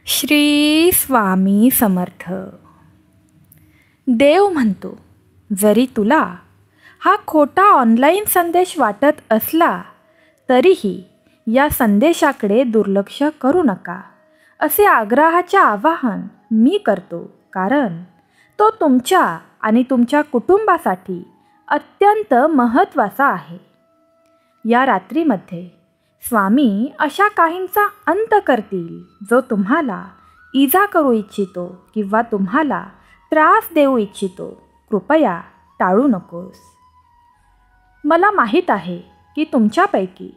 श्री स्वामी समर्थ. देव म्हणतो, जरी तुला हा खोटा ऑनलाईन संदेश वाटत असला तरीही या संदेशाकडे दुर्लक्ष करू नका असे आग्रहाचे आवाहन मी करतो, कारण तो तुमच्या आणि तुमच्या कुटुंबासाठी अत्यंत महत्त्वाचा आहे. या रात्रीमध्ये स्वामी अशा काहींचा अंत करतील जो तुम्हाला इजा करू इच्छितो किंवा तुम्हाला त्रास देऊ इच्छितो. कृपया टाळू नकोस. मला माहीत आहे की तुमच्यापैकी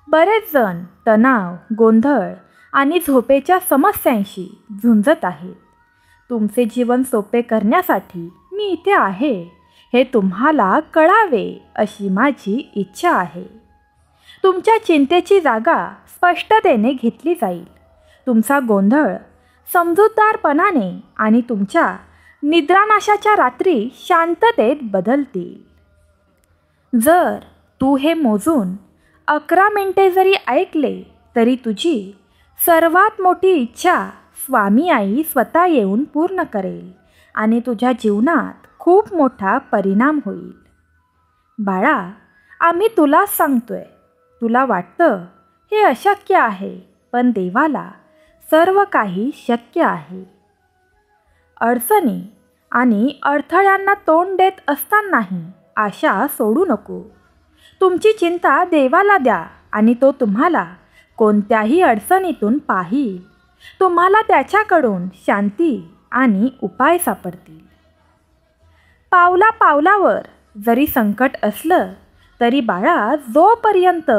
बरेच जण तणाव, गोंधळ आणि झोपेच्या समस्यांशी झुंजत आहेत. तुमचे जीवन सोपे करण्यासाठी मी इथे आहे हे तुम्हाला कळावे अशी माझी इच्छा आहे. तुमच्या चिंतेची जागा स्पष्टतेने घेतली जाईल. तुमचा गोंधळ समजूतदारपणाने आणि तुमच्या निद्रानाशाच्या रात्री शांततेत बदलतील. जर तू हे मोजून 11 मिनिटे जरी ऐकले तरी तुझी सर्वात मोठी इच्छा स्वामी आई स्वतः येऊन पूर्ण करेल आणि तुझ्या जीवनात खूप मोठा परिणाम होईल. बाळा, आम्ही तुला सांगतोय. तुला वाटतं हे अशक्य आहे, पण देवाला सर्व काही शक्य आहे. अडचणी आणि अडथळ्यांना तोंड देत असतानाही आशा सोडू नको. तुमची चिंता देवाला द्या आणि तो तुम्हाला कोणत्याही अडचणीतून पाहील. तुम्हाला त्याच्याकडून शांती आणि उपाय सापडतील. पावला पावलावर जरी संकट असलं तरी बाळा, जोपर्यंत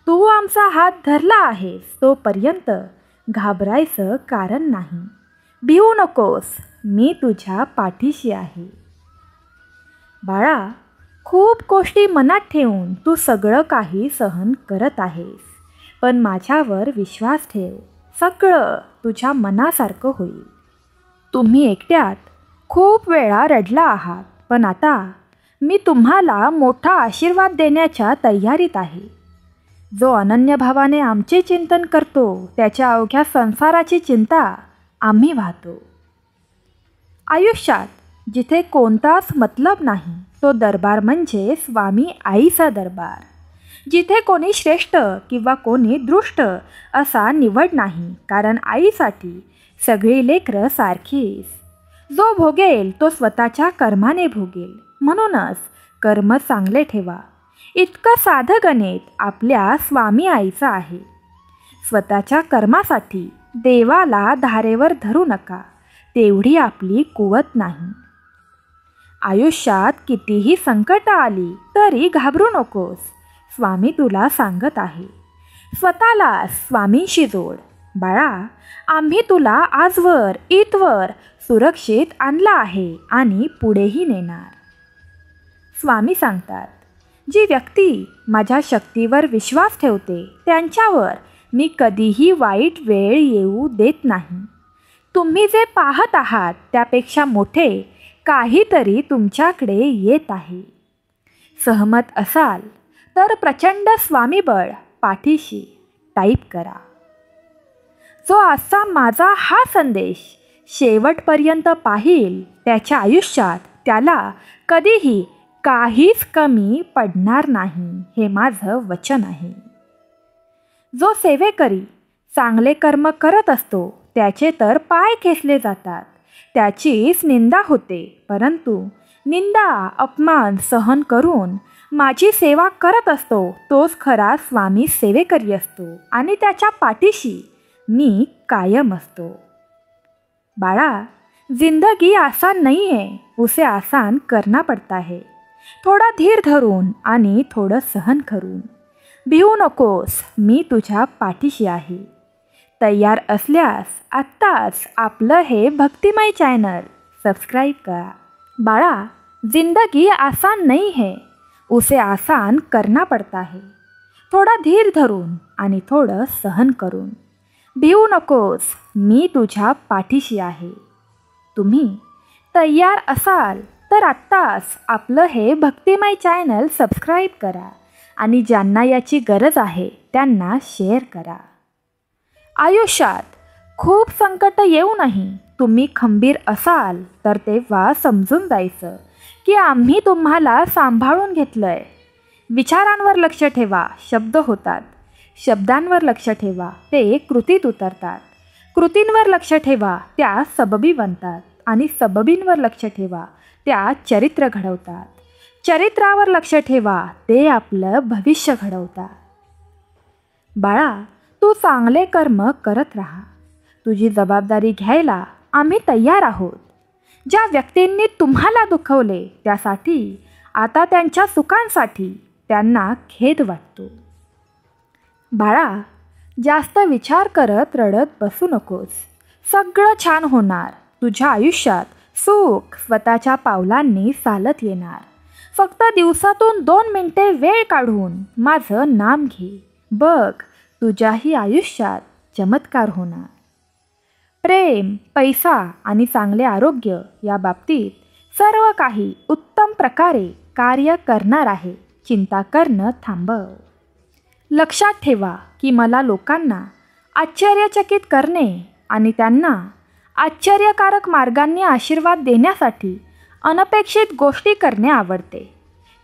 तू आमचा हात धरला आहेस तोपर्यंत घाबरायचं कारण नाही. भिवू नकोस, मी तुझ्या पाठीशी आहे. बाळा, खूप गोष्टी मनात ठेवून तू सगळं काही सहन करत आहेस, पण माझ्यावर विश्वास ठेव. सगळं तुझ्या मनासारखं होईल. तुम्ही एकट्यात खूप वेळा रडला आहात, पण आता मी तुम्हाला मोठा आशीर्वाद देण्याच्या तयारीत आहे. जो अनन्य भावाने आमचे चिंतन करतो त्याच्या अवघ्या संसाराची चिंता आम्ही वाहतो. आयुष्यात जिथे कोणताच मतलब नाही तो दरबार म्हणजे स्वामी आईचा दरबार. जिथे कोणी श्रेष्ठ किंवा कोणी दृष्ट असा निवड नाही, कारण आईसाठी सगळी लेकरं सारखीच. जो भोगेल तो स्वतःच्या कर्माने भोगेल. म्हणूनच कर्म चांगले ठेवा. इतकं साधं गणित आपल्या स्वामी आईचं आहे. स्वतःच्या कर्मासाठी देवाला धारेवर धरू नका, तेवढी आपली कुवत नाही. आयुष्यात कितीही संकटं आली तरी घाबरू नकोस. स्वामी तुला सांगत आहे, स्वतःला स्वामींशी जोड. बाळा, आम्ही तुला आजवर इथवर सुरक्षित आणला आहे आणि पुढेही नेणार. स्वामी सांगतात, जी व्यक्ती माझ्या शक्तीवर विश्वास ठेवते त्यांच्यावर मी कधीही वाईट वेळ येऊ देत नाही. तुम्ही जे पाहत आहात त्यापेक्षा मोठे काहीतरी तुमच्याकडे येत आहे. सहमत असाल तर प्रचंड स्वामीबळ पाठीशी टाईप करा. जो आजचा माझा हा संदेश शेवटपर्यंत पाहील त्याच्या आयुष्यात त्याला कधीही काहीच कमी पडणार नाही, हे माझं वचन आहे. जो सेवेकरी चांगले कर्म करत असतो त्याचे तर पाय खेचले जातात, त्याचीच निंदा होते. परंतु निंदा अपमान सहन करून माझी सेवा करत असतो तोच खरा स्वामी सेवेकरी असतो आणि त्याच्या पाठीशी मी कायम असतो. बाळा, जिंदगी आसान नहीं है, उसे आसान करना पड़ता है. थोडा धीर धरून आणि थोडं सहन करून. भिवू नकोस, मी तुझ्या पाठीशी आहे. तयार असल्यास आत्ताच आपलं हे भक्तिमय चॅनल सबस्क्राईब करा. बाळा, जिंदगी आसान नहीं है, उसे आसान करना पड़ता है. थोडा धीर धरून आणि थोडं सहन करून. भिवू नकोस, मी तुझ्या पाठीशी आहे. तुम्ही तयार असाल तर आत्ताच आपलं हे भक्तिमय चॅनल सबस्क्राईब करा आणि ज्यांना याची गरज आहे त्यांना शेअर करा. आयुष्यात खूप संकट येऊनही तुम्ही खंबीर असाल तर तेव्हा समजून जायचं की आम्ही तुम्हाला सांभाळून घेतलंय. विचारांवर लक्ष ठेवा, शब्द होतात. शब्दांवर लक्ष ठेवा, ते कृतीत उतरतात. कृतींवर लक्ष ठेवा, त्या सबबी बनतात. आणि सबबींवर लक्ष ठेवा, त्या चरित्र घडवतात. चरित्रावर लक्ष ठेवा, ते आपलं भविष्य घडवतात. बाळा, तू चांगले कर्म करत राहा. तुझी जबाबदारी घ्यायला आम्ही तयार आहोत. ज्या व्यक्तींनी तुम्हाला दुखवले त्यासाठी आता त्यांच्या सुखांसाठी त्यांना खेद वाटतो. बाळा, जास्त विचार करत रडत बसू नकोस. सगळं छान होणार. तुझ्या आयुष्यात सुख स्वतःच्या पावलांनी चालत येणार. फक्त दिवसातून 2 मिनिटे वेळ काढून माझं नाम घे. बघ, तुझ्याही आयुष्यात चमत्कार होणार. प्रेम, पैसा आणि चांगले आरोग्य या बाबतीत सर्व काही उत्तम प्रकारे कार्य करणार आहे. चिंता करणं थांबव. लक्षात ठेवा की मला लोकांना आश्चर्यचकित करणे आणि त्यांना आश्चर्यकारक मार्गांनी आशीर्वाद देण्यासाठी अनपेक्षित गोष्टी करणे आवडते.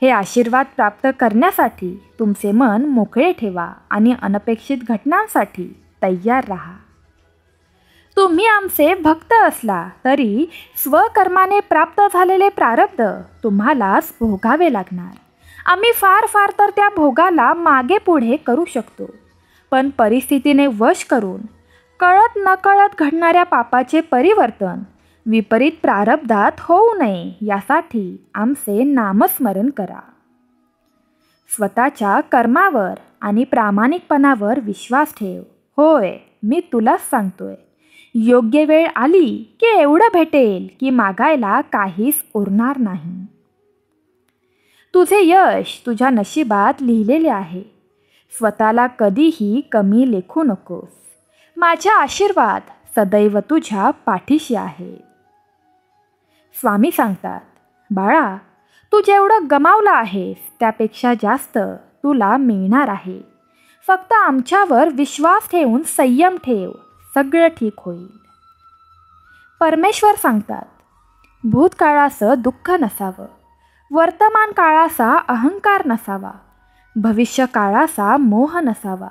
हे आशीर्वाद प्राप्त करण्यासाठी तुमचे मन मोकळे ठेवा आणि अनपेक्षित घटनांसाठी तयार राहा. तुम्ही आमचे भक्त असला तरी स्वकर्माने प्राप्त झालेले प्रारब्ध तुम्हालाच भोगावे लागणार. आम्ही फार फार तर त्या भोगाला मागे पुढे करू शकतो, पण परिस्थितीने वश करून कळत नकळत घडणाऱ्या पापाचे परिवर्तन विपरीत प्रारब्धात होऊ नये यासाठी आमचे नामस्मरण करा. स्वतःच्या कर्मावर आणि प्रामाणिकपणावर विश्वास ठेव. होय, मी तुलाच सांगतोय, योग्य वेळ आली की एवढं भेटेल की मागायला काहीच उरणार नाही. तुझे यश तुझ्या नशिबात लिहिलेले आहे. स्वतःला कधीही कमी लेखू नकोस. माझे आशीर्वाद सदैव तुझ्या पाठीशी आहेत. स्वामी सांगतात, बाळा, तू जेवढं गमावलं आहेस त्यापेक्षा जास्त तुला मिळणार आहे. फक्त आमच्यावर विश्वास ठेवून संयम ठेव, सगळं ठीक होईल. परमेश्वर सांगतात, भूतकाळाचं दुःख नसावं, वर्तमान काळाचा अहंकार नसावा, भविष्य काळाचा मोह नसावा.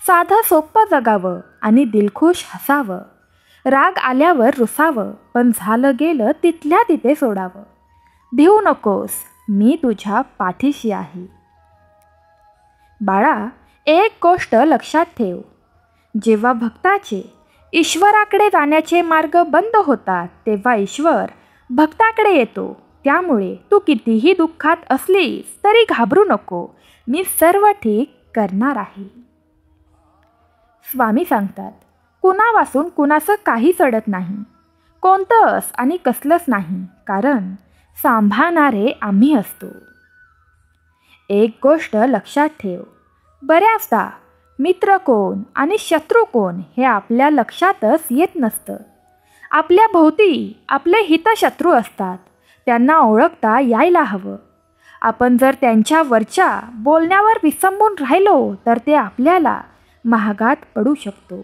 साधं सोपं जगावं आणि दिलखुश हसावं. राग आल्यावर रुसावं, पण झालं गेलं तिथल्या तिथे सोडावं. भिवू नकोस, मी तुझ्या पाठीशी आहे. बाळा, एक गोष्ट लक्षात ठेव, जेव्हा भक्ताचे ईश्वराकडे जाण्याचे मार्ग बंद होतात तेव्हा ईश्वर भक्ताकडे येतो. त्यामुळे तू कितीही दुःखात असलीस तरी घाबरू नको, मी सर्व ठीक करणार आहे. स्वामी सांगतात, कुणापासून कुणाचं काही चढत नाही, कोणतंच आणि कसलंच नाही, कारण सांभाळणारे आम्ही असतो. एक गोष्ट लक्षात ठेव, बऱ्याचदा मित्र कोण आणि शत्रू कोण हे आपल्या लक्षातच येत नसतं. आपल्या भोवती आपले हितशत्रू असतात, त्यांना ओळखता यायला हवं. आपण जर त्यांच्यावरच्या बोलण्यावर विसंबून राहिलो तर ते आपल्याला महागात पडू शकतो.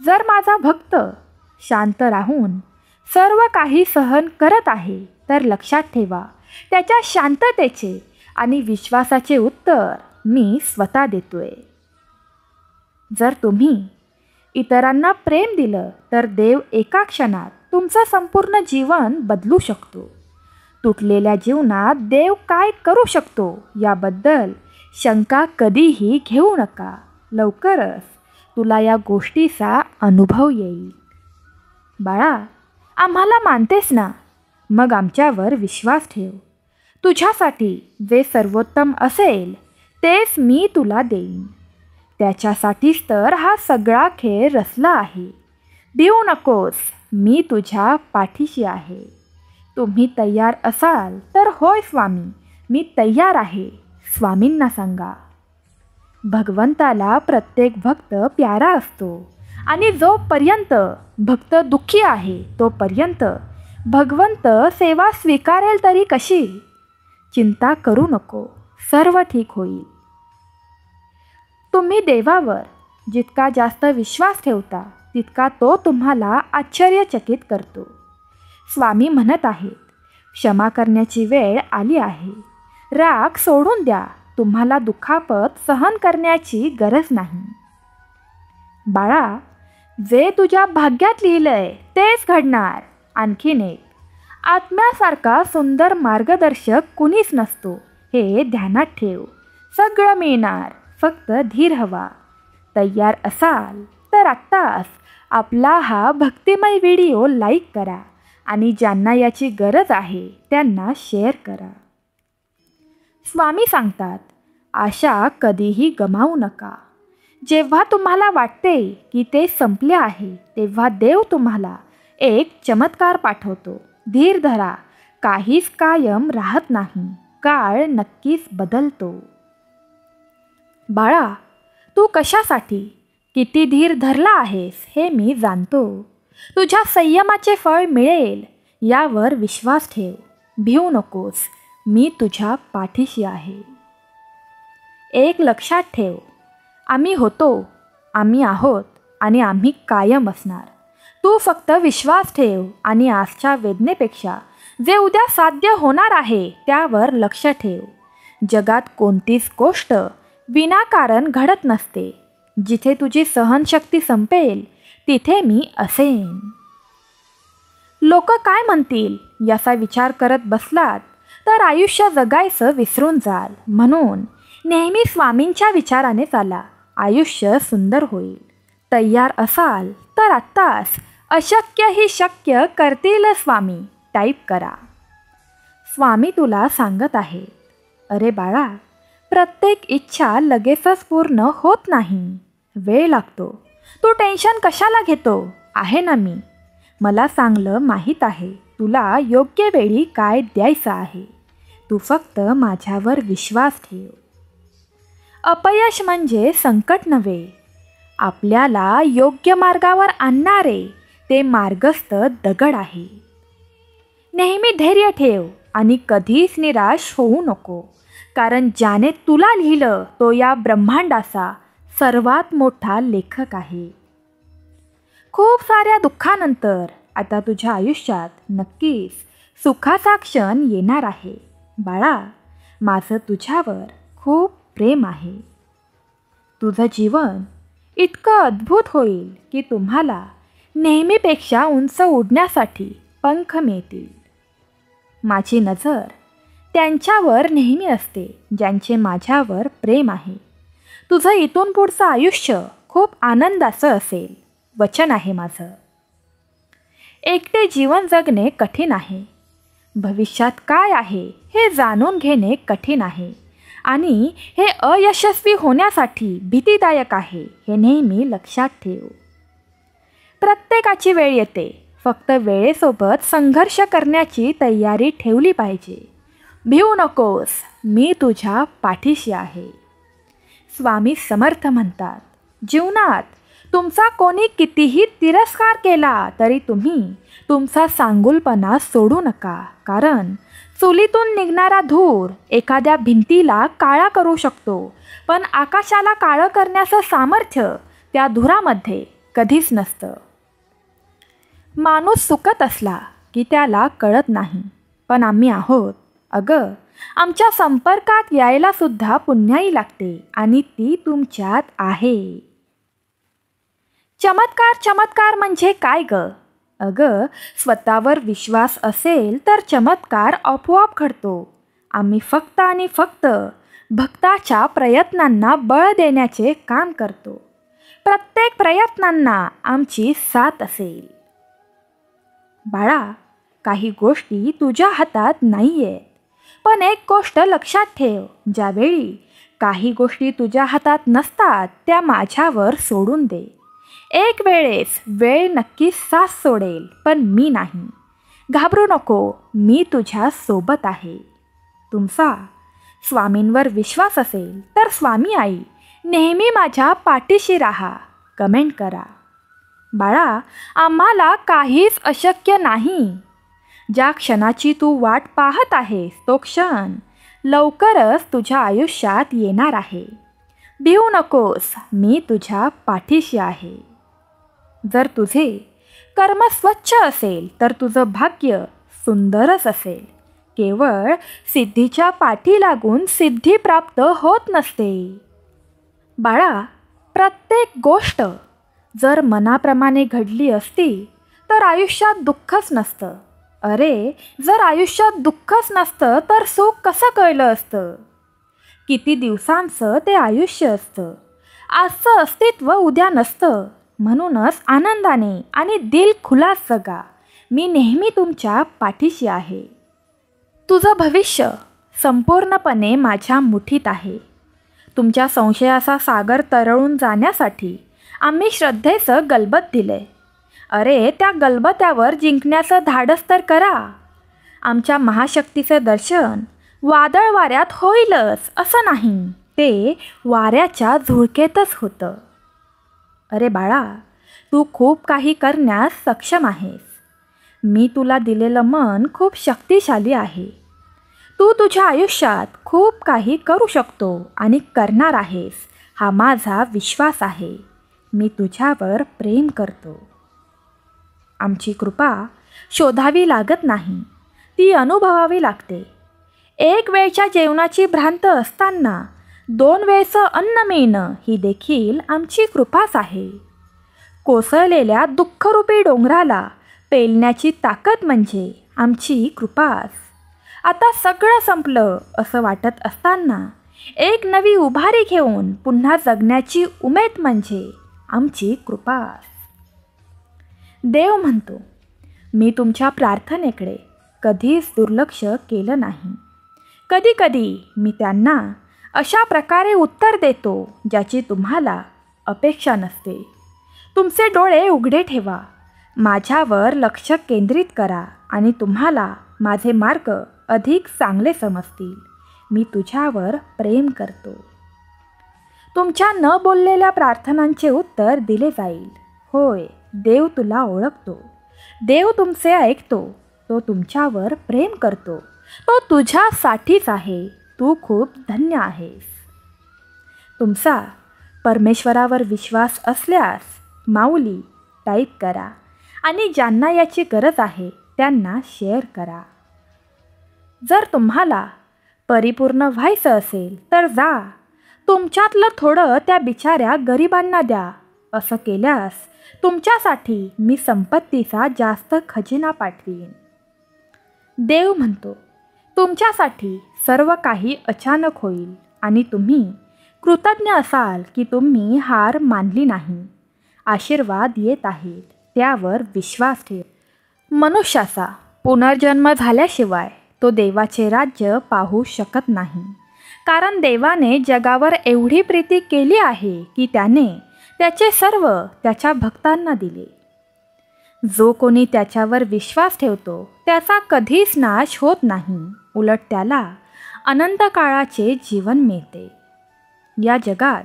जर माझा भक्त शांत राहून सर्व काही सहन करत आहे तर लक्षात ठेवा, त्याच्या शांततेचे आणि विश्वासाचे उत्तर मी स्वतः देतोय. जर तुम्ही इतरांना प्रेम दिलं तर देव एका क्षणात तुमचं संपूर्ण जीवन बदलू शकतो. तुटलेल्या जीवनात देव काय करू शकतो याबद्दल शंका कधीही घेऊ नका. लवकरच तुला या गोष्टीचा अनुभव येईल. बाळा, आम्हाला मानतेस ना, मग आमच्यावर विश्वास ठेव. तुझ्यासाठी जे सर्वोत्तम असेल तेच मी तुला देईन. त्याच्यासाठीच तर हा सगळा खेळ रचला आहे. भिवू नकोस, मी तुझ्या पाठीशी आहे. तुम्ही तयार असाल तर होय स्वामी, मी तयार आहे, स्वामींना सांगा. भगवंताला प्रत्येक भक्त प्यारा असतो आणि जोपर्यंत भक्त दुःखी आहे तोपर्यंत भगवंत सेवा स्वीकारेल तरी कशी. चिंता करू नको, सर्व ठीक होईल. तुम्ही देवावर जितका जास्त विश्वास ठेवता तितका तो तुम्हाला आश्चर्यचकित करतो. स्वामी म्हणत आहेत, क्षमा करण्याची वेळ आली आहे. राग सोडून द्या. तुम्हाला दुखापत सहन करण्याची गरज नाही. बाळा, जे तुझ्या भाग्यात लिहिलंय तेच घडणार. आणखीन एक, आत्म्यासारखा सुंदर मार्गदर्शक कुणीच नसतो हे ध्यानात ठेव. सगळं मिळणार, फक्त धीर हवा. तयार असाल तर आत्ताच आपला हा भक्तिमय व्हिडिओ लाईक करा आणि ज्यांना याची गरज आहे त्यांना शेअर करा. स्वामी सांगतात, आशा कधीही गमावू नका. जेव्हा तुम्हाला वाटते की ते संपले आहे तेव्हा देव तुम्हाला एक चमत्कार पाठवतो. धीर धरा. काहीच कायम राहत नाही. काळ नक्कीच बदलतो. बाळा, तू कशासाठी किती धीर धरला आहेस हे मी जाणतो. तुझ्या संयमाचे फळ मिळेल यावर विश्वास ठेव. भिवू नकोस. मी तुझ्या पाठीशी आहे. एक लक्षात ठेव, आम्ही होतो, आम्ही आहोत आणि आम्ही कायम असणार. तू फक्त विश्वास ठेव आणि आजच्या वेदनेपेक्षा जे उद्या साध्य होणार आहे त्यावर लक्ष ठेव. जगात कोणतीच गोष्ट विनाकारण घडत नसते. जिथे तुझी सहनशक्ती संपेल तिथे मी असेन. लोक काय म्हणतील याचा विचार करत बसलात तर आयुष्य जगायचं विसरून जाल. म्हणून नेहमी स्वामींच्या विचाराने चाला. आयुष्य सुंदर होईल. तयार असाल तर आत्ताच अशक्य ही शक्य करतील स्वामी टाईप करा. स्वामी तुला सांगत आहे, अरे बाळा, प्रत्येक इच्छा लगेचच पूर्ण होत नाही. वेळ लागतो. तू टेन्शन कशाला घेतो? आहे ना मी. मला चांगलं माहीत आहे तुला योग्य वेळी काय द्यायचं आहे. तू फक्त माझ्यावर विश्वास ठेव. अपयश म्हणजे संकट नव्हे. आपल्याला योग्य मार्गावर आणणारे ते मार्गस्थ दगड आहे. नेहमी धैर्य ठेव आणि कधीच निराश होऊ नको. कारण ज्याने तुला लिहिलं तो या ब्रह्मांडाचा सर्वात मोठा लेखक आहे. खूप साऱ्या दुःखानंतर आता तुझ्या आयुष्यात नक्कीच सुखाचा क्षण येणार आहे. बाळा, माझं तुझ्यावर खूप प्रेम आहे. तुझं जीवन इतकं अद्भुत होईल की तुम्हाला नेहमीपेक्षा उंच उडण्यासाठी पंख मिळतील. माझी नजर त्यांच्यावर नेहमी असते ज्यांचे माझ्यावर प्रेम आहे. तुझं इथून पुढचं आयुष्य खूप आनंदाचं असेल. वचन आहे माझं. एकटे जीवन जगणे कठीण आहे. भविष्यात काय आहे हे जाणून घेणे कठीण आहे आणि हे अयशस्वी होण्यासाठी भीतीदायक आहे हे नेहमी लक्षात ठेव. प्रत्येकाची वेळ येते. फक्त वेळेसोबत संघर्ष करण्याची तयारी ठेवली पाहिजे. भिवू नकोस. मी तुझ्या पाठीशी आहे. स्वामी समर्थ म्हणतात, जीवनात तुमचा कोणी कितीही तिरस्कार केला तरी तुम्ही तुमचा सांगुलपणा सोडू नका. कारण चुलीतून निघणारा धूर एखाद्या भिंतीला काळा करू शकतो, पण आकाशाला काळं करण्याचं सामर्थ्य त्या धुरामध्ये कधीच नसतं. माणूस सुकत असला की त्याला कळत नाही, पण आम्ही आहोत. अगं, आमच्या संपर्कात यायला सुद्धा पुण्याई लागते आणि ती तुमच्यात आहे. चमत्कार म्हणजे काय ग? अगं, स्वतःवर विश्वास असेल तर चमत्कार आपोआप घडतो. आम्ही फक्त आणि फक्त भक्ताच्या प्रयत्नांना बळ देण्याचे काम करतो. प्रत्येक प्रयत्नांना आमची साथ असेल. बाळा, काही गोष्टी तुझ्या हातात नाही आहेत. पण एक गोष्ट लक्षात ठेव, ज्यावेळी काही गोष्टी तुझ्या हातात नसतात त्या माझ्यावर सोडून दे. एक वेळेस वेळ नक्कीच साथ सोडेल, पण मी नाही. घाबरू नको, मी तुझ्या सोबत आहे. तुमचा स्वामींवर विश्वास असेल तर स्वामी आई नेहमी माझ्या पाठीशी राहा. कमेंट करा. बाळा, आम्हाला काहीच अशक्य नाही. ज्या क्षणाची तू वाट पाहत आहेस तो क्षण लवकरच तुझ्या आयुष्यात येणार आहे. भिवू नकोस, मी तुझ्या पाठीशी आहे. जर तुझे कर्म स्वच्छ असेल तर तुझं भाग्य सुंदरच असेल. केवळ सिद्धीच्या पाठी लागून सिद्धी प्राप्त होत नसते. बाळा, प्रत्येक गोष्ट जर मनाप्रमाणे घडली असती तर आयुष्यात दुःखच नसतं. अरे, जर आयुष्यात दुःखच नसतं तर सुख कसं कळलं असतं? किती दिवसांचं ते आयुष्य असतं. आजचं अस्तित्व उद्या नसतं. म्हणूनच आनंदाने आणि दिल खुलास जगा. मी नेहमी तुमच्या पाठीशी आहे. तुझं भविष्य संपूर्णपणे माझ्या मुठीत आहे. तुमच्या संशयाचा सागर तरळून जाण्यासाठी आम्ही श्रद्धेचं गलबत दिले. अरे, त्या गलबत्यावर जिंकण्याचं धाडस तर करा. आमच्या महाशक्तीचे दर्शन वादळ वाऱ्यात होईलच असं नाही, ते वाऱ्याच्या झुळकेतच होतं. अरे बाळा, तू खूप काही करण्यास सक्षम आहेस. मी तुला दिलेलं मन खूप शक्तिशाली आहे. तू तुझ्या आयुष्यात खूप काही करू शकतो आणि करणार आहेस, हा माझा विश्वास आहे. मी तुझ्यावर प्रेम करतो. आमची कृपा शोधावी लागत नाही, ती अनुभवावी लागते. एक वेळच्या जेवणाची भ्रांत असताना 2 वेळचं अन्न मिळणं ही देखील आमची कृपाच आहे. कोसळलेल्या दुःखरूपी डोंगराला पेलण्याची ताकद म्हणजे आमची कृपाच. आता सगळं संपलं असं वाटत असताना एक नवी उभारी घेऊन पुन्हा जगण्याची उमेद म्हणजे आमची कृपाच. देव म्हणतो, मी तुमच्या प्रार्थनेकडे कधीच दुर्लक्ष केलं नाही. कधी कधी मी त्यांना अशा प्रकारे उत्तर देतो ज्याची तुम्हाला अपेक्षा नसते. तुमचे डोळे उघडे ठेवा, माझ्यावर लक्ष केंद्रित करा आणि तुम्हाला माझे मार्ग अधिक चांगले समजतील. मी तुझ्यावर प्रेम करतो. तुमच्या न बोललेल्या प्रार्थनांचे उत्तर दिले जाईल. होय, देव तुला ओळखतो. देव तुमचे ऐकतो. तो तुमच्यावर प्रेम करतो. तो तुझ्यासाठीच आहे. तू खूप धन्य आहेस. तुमचा परमेश्वरावर विश्वास असल्यास माऊली टाईप करा आणि ज्यांना याची गरज आहे त्यांना शेअर करा. जर तुम्हाला परिपूर्ण व्हायचं असेल तर जा, तुमच्यातलं थोडं त्या बिचाऱ्या गरिबांना द्या. असं केल्यास तुमच्यासाठी मी संपत्तीचा जास्त खजिना पाठवीन. देव म्हणतो, तुमच्यासाठी सर्व काही अचानक होईल आणि तुम्ही कृतज्ञ असाल की तुम्ही हार मानली नाही. आशीर्वाद येत आहेत, त्यावर विश्वास ठेव. मनुष्याचा पुनर्जन्म झाल्याशिवाय तो देवाचे राज्य पाहू शकत नाही. कारण देवाने जगावर एवढी प्रीती केली आहे की त्याने त्याचे सर्व त्याच्या भक्तांना दिले. जो कोणी त्याच्यावर विश्वास ठेवतो त्याचा कधीच नाश होत नाही. उलट त्याला अनंत काळाचे जीवन मिळते. या जगात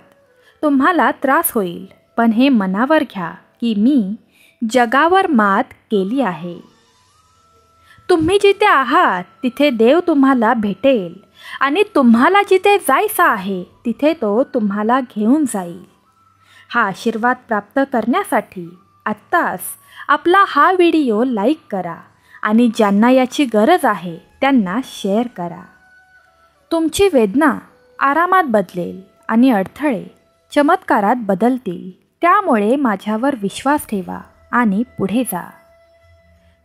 तुम्हाला त्रास होईल, पण हे मनावर घ्या की मी जगावर मात केली आहे. तुम्ही जिथे आहात तिथे देव तुम्हाला भेटेल आणि तुम्हाला जिथे जायचं आहे तिथे तो तुम्हाला घेऊन जाईल. हा आशीर्वाद प्राप्त करण्यासाठी आत्ताच आपला हा व्हिडिओ लाईक करा आणि ज्यांना याची गरज आहे त्यांना शेअर करा. तुमची वेदना आरामात बदलेल आणि अडथळे चमत्कारात बदलतील. त्यामुळे माझ्यावर विश्वास ठेवा आणि पुढे जा.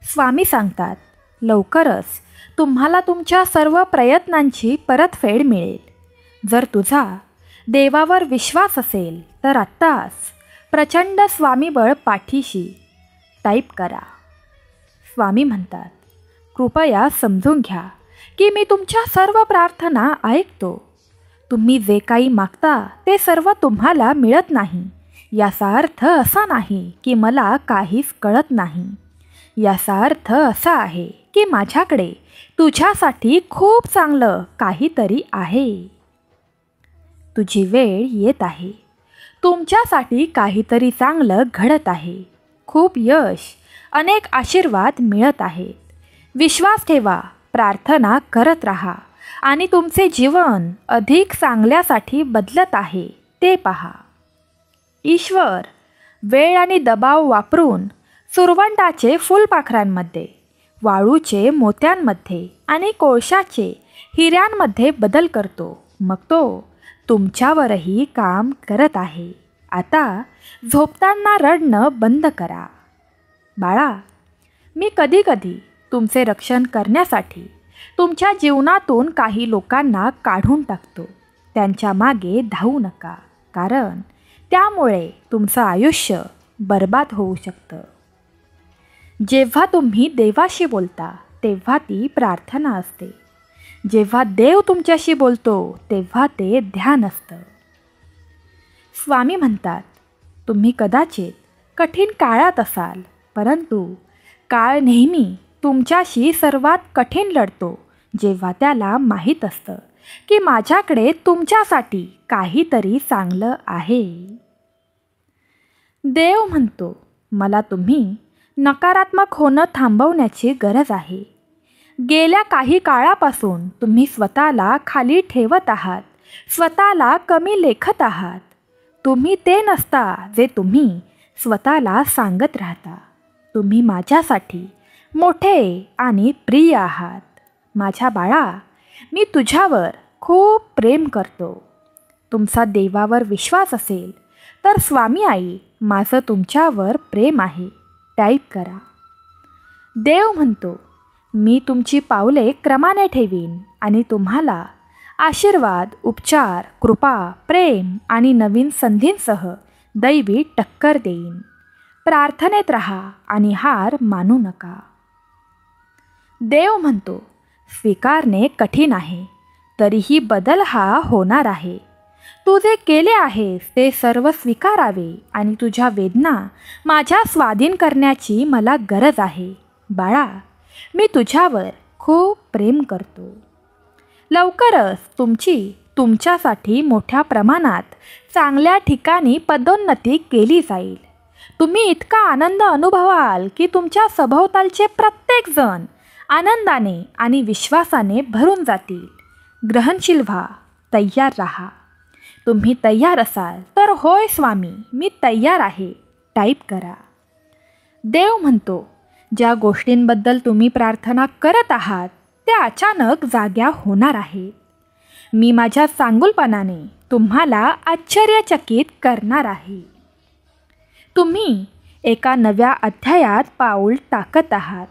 स्वामी सांगतात, लवकरच तुम्हाला तुमच्या सर्व प्रयत्नांची परतफेड मिळेल. जर तुझा देवावर विश्वास असेल तर आत्ताच प्रचंड स्वामीबळ पाठीशी टाईप करा. स्वामी म्हणतात, कृपया समजून घ्या की मी तुमच्या सर्व प्रार्थना ऐकतो. तुम्ही जे काही मागता ते सर्व तुम्हाला मिळत नाही. याचा अर्थ असा नाही की मला काहीच कळत नाही. याचा अर्थ असा आहे की माझ्याकडे तुझ्यासाठी खूप चांगलं काहीतरी आहे. तुझी वेळ येत आहे. तुमच्यासाठी काहीतरी चांगलं घडत आहे. खूप यश, अनेक आशीर्वाद मिळत आहेत. विश्वास ठेवा, प्रार्थना करत राहा आणि तुमचे जीवन अधिक चांगल्यासाठी बदलत आहे. ते पहा. ईश्वर वेळ आणि दबाव वापरून सुरवंटाचे फुलपाखरांमध्ये, वाळूचे मोत्यांमध्ये आणि कोळशाचे हिऱ्यांमध्ये बदल करतो. मग तो तुमच्यावरही काम करत आहे. आता झोपताना रडणं बंद करा. बाळा, मी कधीकधी तुमचे रक्षण करण्यासाठी तुमच्या जीवनातून काही लोकांना काढून टाकतो. त्यांच्या मागे धावू नका, कारण त्यामुळे तुमचं आयुष्य बर्बाद होऊ शकतं. जेव्हा तुम्ही देवाशी बोलता तेव्हा ती प्रार्थना असते. जेव्हा देव तुमच्याशी बोलतो तेव्हा ते ध्यान असतं. स्वामी म्हणतात, तुम्ही कदाचित कठीण काळात असाल, परंतु काळ नेहमी तुमच्याशी सर्वात कठीण लढतो जेव्हा त्याला माहीत असतं की माझ्याकडे तुमच्यासाठी काहीतरी चांगलं आहे. देव म्हणतो, मला तुम्ही नकारात्मक होणं थांबवण्याची गरज आहे. गेल्या काही काळापासून तुम्ही स्वतःला खाली ठेवत आहात, स्वतःला कमी लेखत आहात. तुम्ही ते नसता जे तुम्ही स्वतःला सांगत राहता. तुम्ही माझ्यासाठी मोठे आणि प्रिय आहात. माझ्या बाळा, मी तुझ्यावर खूप प्रेम करतो. तुमचा देवावर विश्वास असेल तर स्वामी आई, माझं तुमच्यावर प्रेम आहे टाईप करा. देव म्हणतो, मी तुमची पावले क्रमाने ठेवीन आणि तुम्हाला आशीर्वाद, उपचार, कृपा, प्रेम आणि नवीन संधींसह दैवी टक्कर देईन. प्रार्थनेत राहा आणि हार मानू नका. देव म्हणतो, स्वीकारणे कठीण आहे, तरीही बदल हा होणार आहे. तू जे केले आहेस ते सर्व स्वीकारावे आणि तुझ्या वेदना माझ्या स्वाधीन करण्याची मला गरज आहे. बाळा, मी तुझ्यावर खूप प्रेम करतो. लवकरच तुमच्यासाठी मोठ्या प्रमाणात चांगल्या ठिकाणी पदोन्नती केली जाईल. तुम्ही इतका आनंद अनुभवाल की तुमच्या सभोवतालचे प्रत्येकजण आनंदाने आणि विश्वासाने भरून जातील. ग्रहणशील व्हा, तयार राहा. तुम्ही तयार असाल तर होय स्वामी, मी तयार आहे टाईप करा. देव म्हणतो, ज्या गोष्टींबद्दल तुम्ही प्रार्थना करत आहात त्या अचानक जाग्या होणार आहेत. मी माझ्या चांगुलपणाने तुम्हाला आश्चर्यचकित करणार आहे. तुम्ही एका नव्या अध्यायात पाऊल टाकत आहात.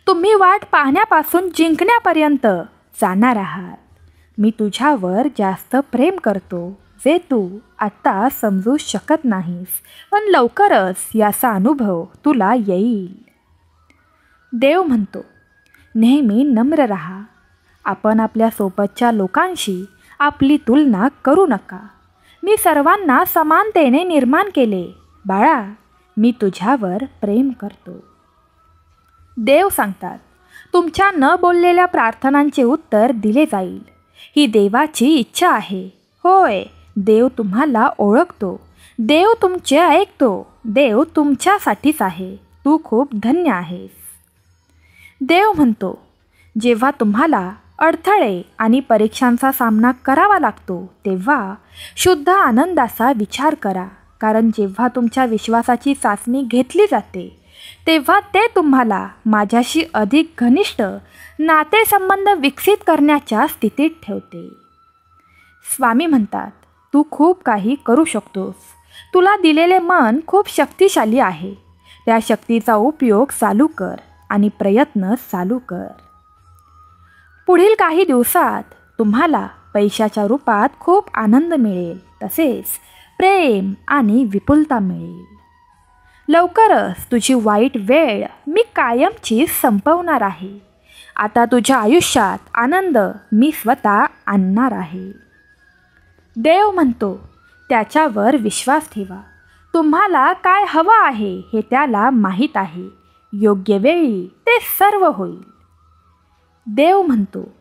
तुम्ही वाट पाहण्यापासून जिंकण्यापर्यंत जाणार आहात. मी तुझ्यावर जास्त प्रेम करतो, जे तू आत्ता समजू शकत नाहीस, पण लवकरच याचा अनुभव तुला येईल. देव म्हणतो, नेहमी नम्र राहा. आपण आपल्या सोबतच्या लोकांशी आपली तुलना करू नका. मी सर्वांना समानतेने निर्माण केले. बाळा, मी तुझ्यावर प्रेम करतो. देव सांगतात, तुमच्या न बोललेल्या प्रार्थनांचे उत्तर दिले जाईल. ही देवाची इच्छा आहे. होय, देव तुम्हाला ओळखतो. देव तुमचे ऐकतो. देव तुमच्यासाठीच आहे. तू खूप धन्य आहेस. देव म्हणतो, जेव्हा तुम्हाला अडथळे आणि परीक्षांचा सामना करावा लागतो तेव्हा शुद्ध आनंदाचा विचार करा. कारण जेव्हा तुमच्या विश्वासाची चाचणी घेतली जाते तेव्हा ते तुम्हाला माझ्याशी अधिक घनिष्ठ नातेसंबंध विकसित करण्याच्या स्थितीत ठेवते. स्वामी म्हणतात, तू खूप काही करू शकतोस. तुला दिलेले मन खूप शक्तिशाली आहे. त्या शक्तीचा उपयोग चालू कर आणि प्रयत्न चालू कर. पुढील काही दिवसात तुम्हाला पैशाच्या रूपात खूप आनंद मिळेल, तसेच प्रेम आणि विपुलता मिळेल. लवकरच तुझी वाईट वेळ मी कायमची संपवणार आहे. आता तुझ्या आयुष्यात आनंद मी स्वतः आणणार आहे. देव म्हणतो, त्याच्यावर विश्वास ठेवा. तुम्हाला काय हवं आहे हे त्याला माहीत आहे. योग्य वेळी ते सर्व होईल. देव म्हणतो,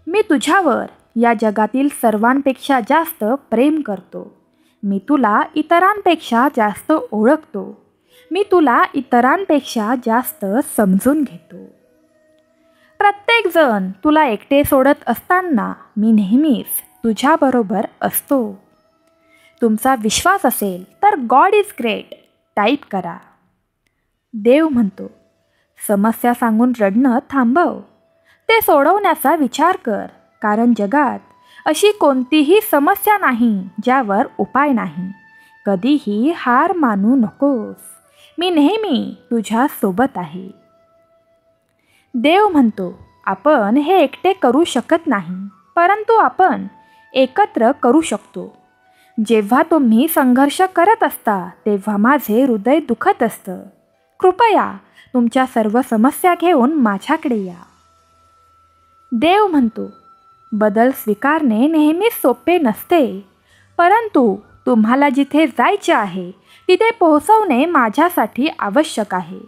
मी तुझ्यावर या जगातील सर्वांपेक्षा जास्त प्रेम करतो. मी तुला इतरांपेक्षा जास्त ओळखतो. मी तुला इतरांपेक्षा जास्त समजून घेतो. प्रत्येकजण तुला एकटे सोडत असताना मी नेहमीच तुझ्याबरोबर असतो. तुमचा विश्वास असेल तर गॉड इज ग्रेट टाईप करा. देव म्हणतो, समस्या सांगून रडणं थांबव. ते सोडवण्याचा विचार कर, कारण जगात अशी कोणतीही समस्या नाही ज्यावर उपाय नाही. कधीही हार मानू नकोस. मी नेहमी तुझ्या सोबत आहे. देव म्हणतो, आपण हे एकटे करू शकत नाही, परंतु आपण एकत्र करू शकतो. जेव्हा तुम्ही संघर्ष करत असता तेव्हा माझे हृदय दुखत असतं. कृपया तुमच्या सर्व समस्या घेऊन माझ्याकडे या. देव म्हणतो, बदल स्वीकारणे नेहमीच सोपे नसते, परंतु तुम्हाला जिथे जायचे आहे तिथे पोहोचवणे माझ्यासाठी आवश्यक आहे.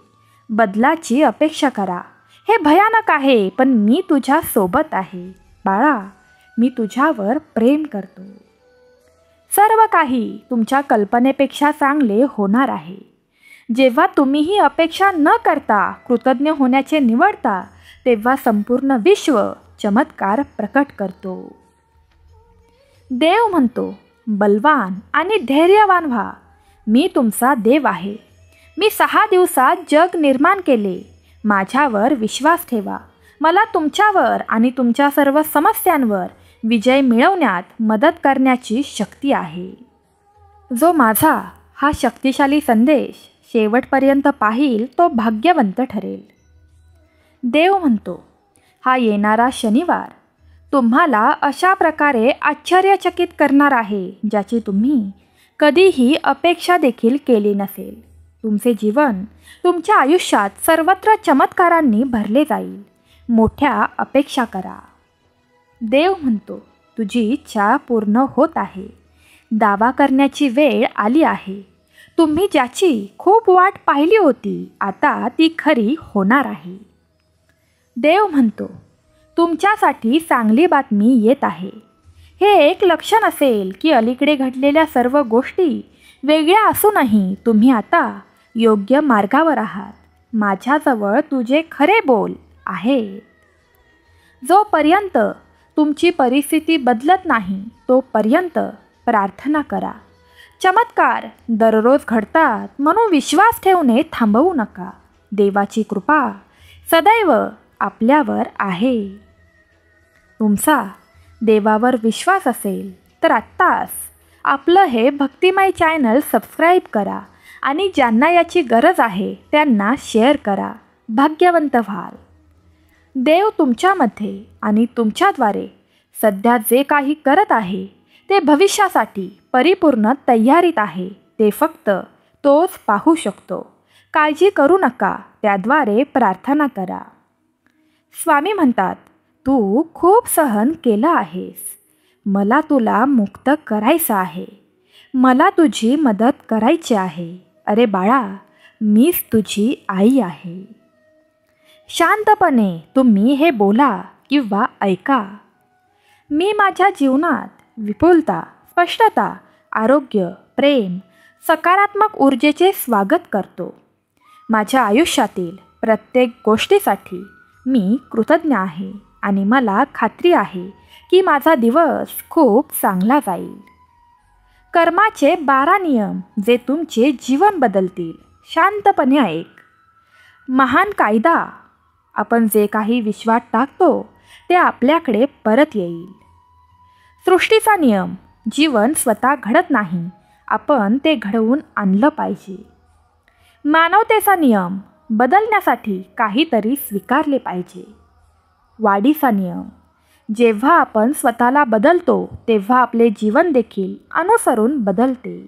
बदलाची अपेक्षा करा. हे भयानक आहे, पण मी तुझ्या सोबत आहे. बाळा, मी तुझ्यावर प्रेम करतो. सर्व काही तुमच्या कल्पनेपेक्षा चांगले होणार आहे. जेव्हा तुम्ही ही अपेक्षा न करता कृतज्ञ होण्याचे निवडता, तेव्हा संपूर्ण विश्व चमत्कार प्रकट करतो. देव म्हणतो, बलवान आणि धैर्यवान व्हा. मी तुमचा देव आहे. मी 6 दिवसात जग निर्माण केले. माझ्यावर विश्वास ठेवा. मला तुमच्यावर आणि तुमच्या सर्व समस्यांवर विजय मिळवण्यात मदत करण्याची शक्ती आहे. जो माझा हा शक्तिशाली संदेश शेवटपर्यंत पाहील तो भाग्यवंत ठरेल. देव म्हणतो, हा येणारा शनिवार तुम्हाला अशा प्रकारे आश्चर्यचकित करणार आहे ज्याची तुम्ही कधीही अपेक्षा देखील केली नसेल. तुमचे जीवन, तुमच्या आयुष्यात सर्वत्र चमत्कारांनी भरले जाईल. मोठ्या अपेक्षा करा. देव म्हणतो, तुझी इच्छा पूर्ण होत आहे. दावा करण्याची वेळ आली आहे. तुम्ही ज्याची खूप वाट पाहिली होती, आता ती खरी होणार आहे. देव म्हणतो, तुमच्यासाठी चांगली बातमी येत आहे. हे एक लक्षण असेल की अलीकडे घडलेल्या सर्व गोष्टी वेगळ्या असूनही तुम्ही आता योग्य मार्गावर आहात. माझ्याजवळ तुझे खरे बोल आहे. जोपर्यंत तुमची परिस्थिती बदलत नाही तोपर्यंत प्रार्थना करा. चमत्कार दररोज घडतात, म्हणून विश्वास ठेवणे थांबवू नका. देवाची कृपा सदैव आपल्यावर आहे. तुमचा देवावर विश्वास असेल तर आत्ताच आपलं हे भक्तिमय चॅनल सबस्क्राईब करा आणि ज्यांना याची गरज आहे त्यांना शेअर करा. भाग्यवंत व्हाल. देव तुमच्यामध्ये आणि तुमच्याद्वारे सध्या जे काही करत आहे ते भविष्यासाठी परिपूर्ण तयारीत आहे. ते फक्त तोच पाहू शकतो. काळजी करू नका, त्याद्वारे प्रार्थना करा. स्वामी म्हणतात, तू खूप सहन केलं आहेस. मला तुला मुक्त करायचं आहे. मला तुझी मदत करायची आहे. अरे बाळा, मीच तुझी आई आहे. शांतपणे तुम्ही हे बोला किंवा ऐका. मी माझ्या जीवनात विपुलता, स्पष्टता, आरोग्य, प्रेम, सकारात्मक ऊर्जेचे स्वागत करतो. माझ्या आयुष्यातील प्रत्येक गोष्टीसाठी मी कृतज्ञ आहे आणि मला खात्री आहे की माझा दिवस खूप चांगला जाईल. कर्माचे 12 नियम जे तुमचे जीवन बदलतील. शांतपणे ऐक. महान कायदा, आपण जे काही विश्वात टाकतो ते आपल्याकडे परत येईल. सृष्टीचा नियम, जीवन स्वतः घडत नाही, आपण ते घडवून आणलं पाहिजे. मानवतेचा नियम, बदलण्यासाठी काहीतरी स्वीकारले पाहिजे. वाढीचा नियम, जेव्हा आपण स्वतःला बदलतो तेव्हा आपले जीवन देखील अनुसरून बदलते.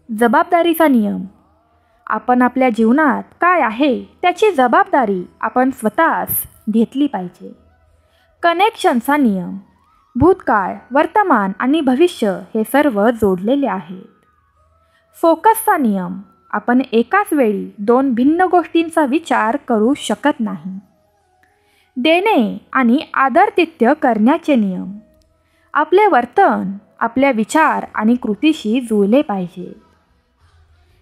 जबाबदारीचा नियम, आपण आपल्या जीवनात काय आहे त्याची जबाबदारी आपण स्वतःच घेतली पाहिजे. कनेक्शनचा नियम, भूतकाळ, वर्तमान आणि भविष्य हे सर्व जोडलेले आहेत. फोकसचा नियम, आपण एकाच वेळी 2 भिन्न गोष्टींचा विचार करू शकत नाही. देणे आणि आदरातिथ्य करण्याचे नियम, आपले वर्तन आपल्या विचार आणि कृतीशी जुळले पाहिजे.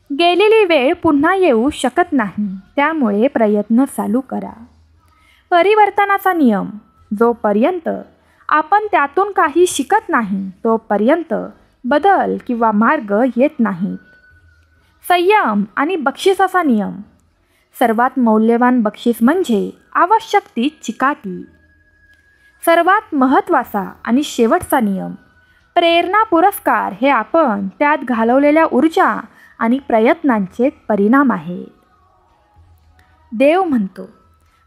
गेलेली वेळ पुन्हा येऊ शकत नाही, त्यामुळे प्रयत्न चालू करा. परिवर्तनाचा नियम, जोपर्यंत आपण त्यातून काही शिकत नाही तोपर्यंत बदल किंवा मार्ग येत नाहीत. संयम आणि बक्षिसाचा नियम. सर्वात मौल्यवान बक्षीस म्हणजे आवश्यक ती चिकाटी. सर्वात महत्त्वाचा आणि शेवटचा नियम. प्रेरणा पुरस्कार हे आपण त्यात घालवलेल्या ऊर्जा आणि प्रयत्नांचे परिणाम आहेत. देव म्हणतो,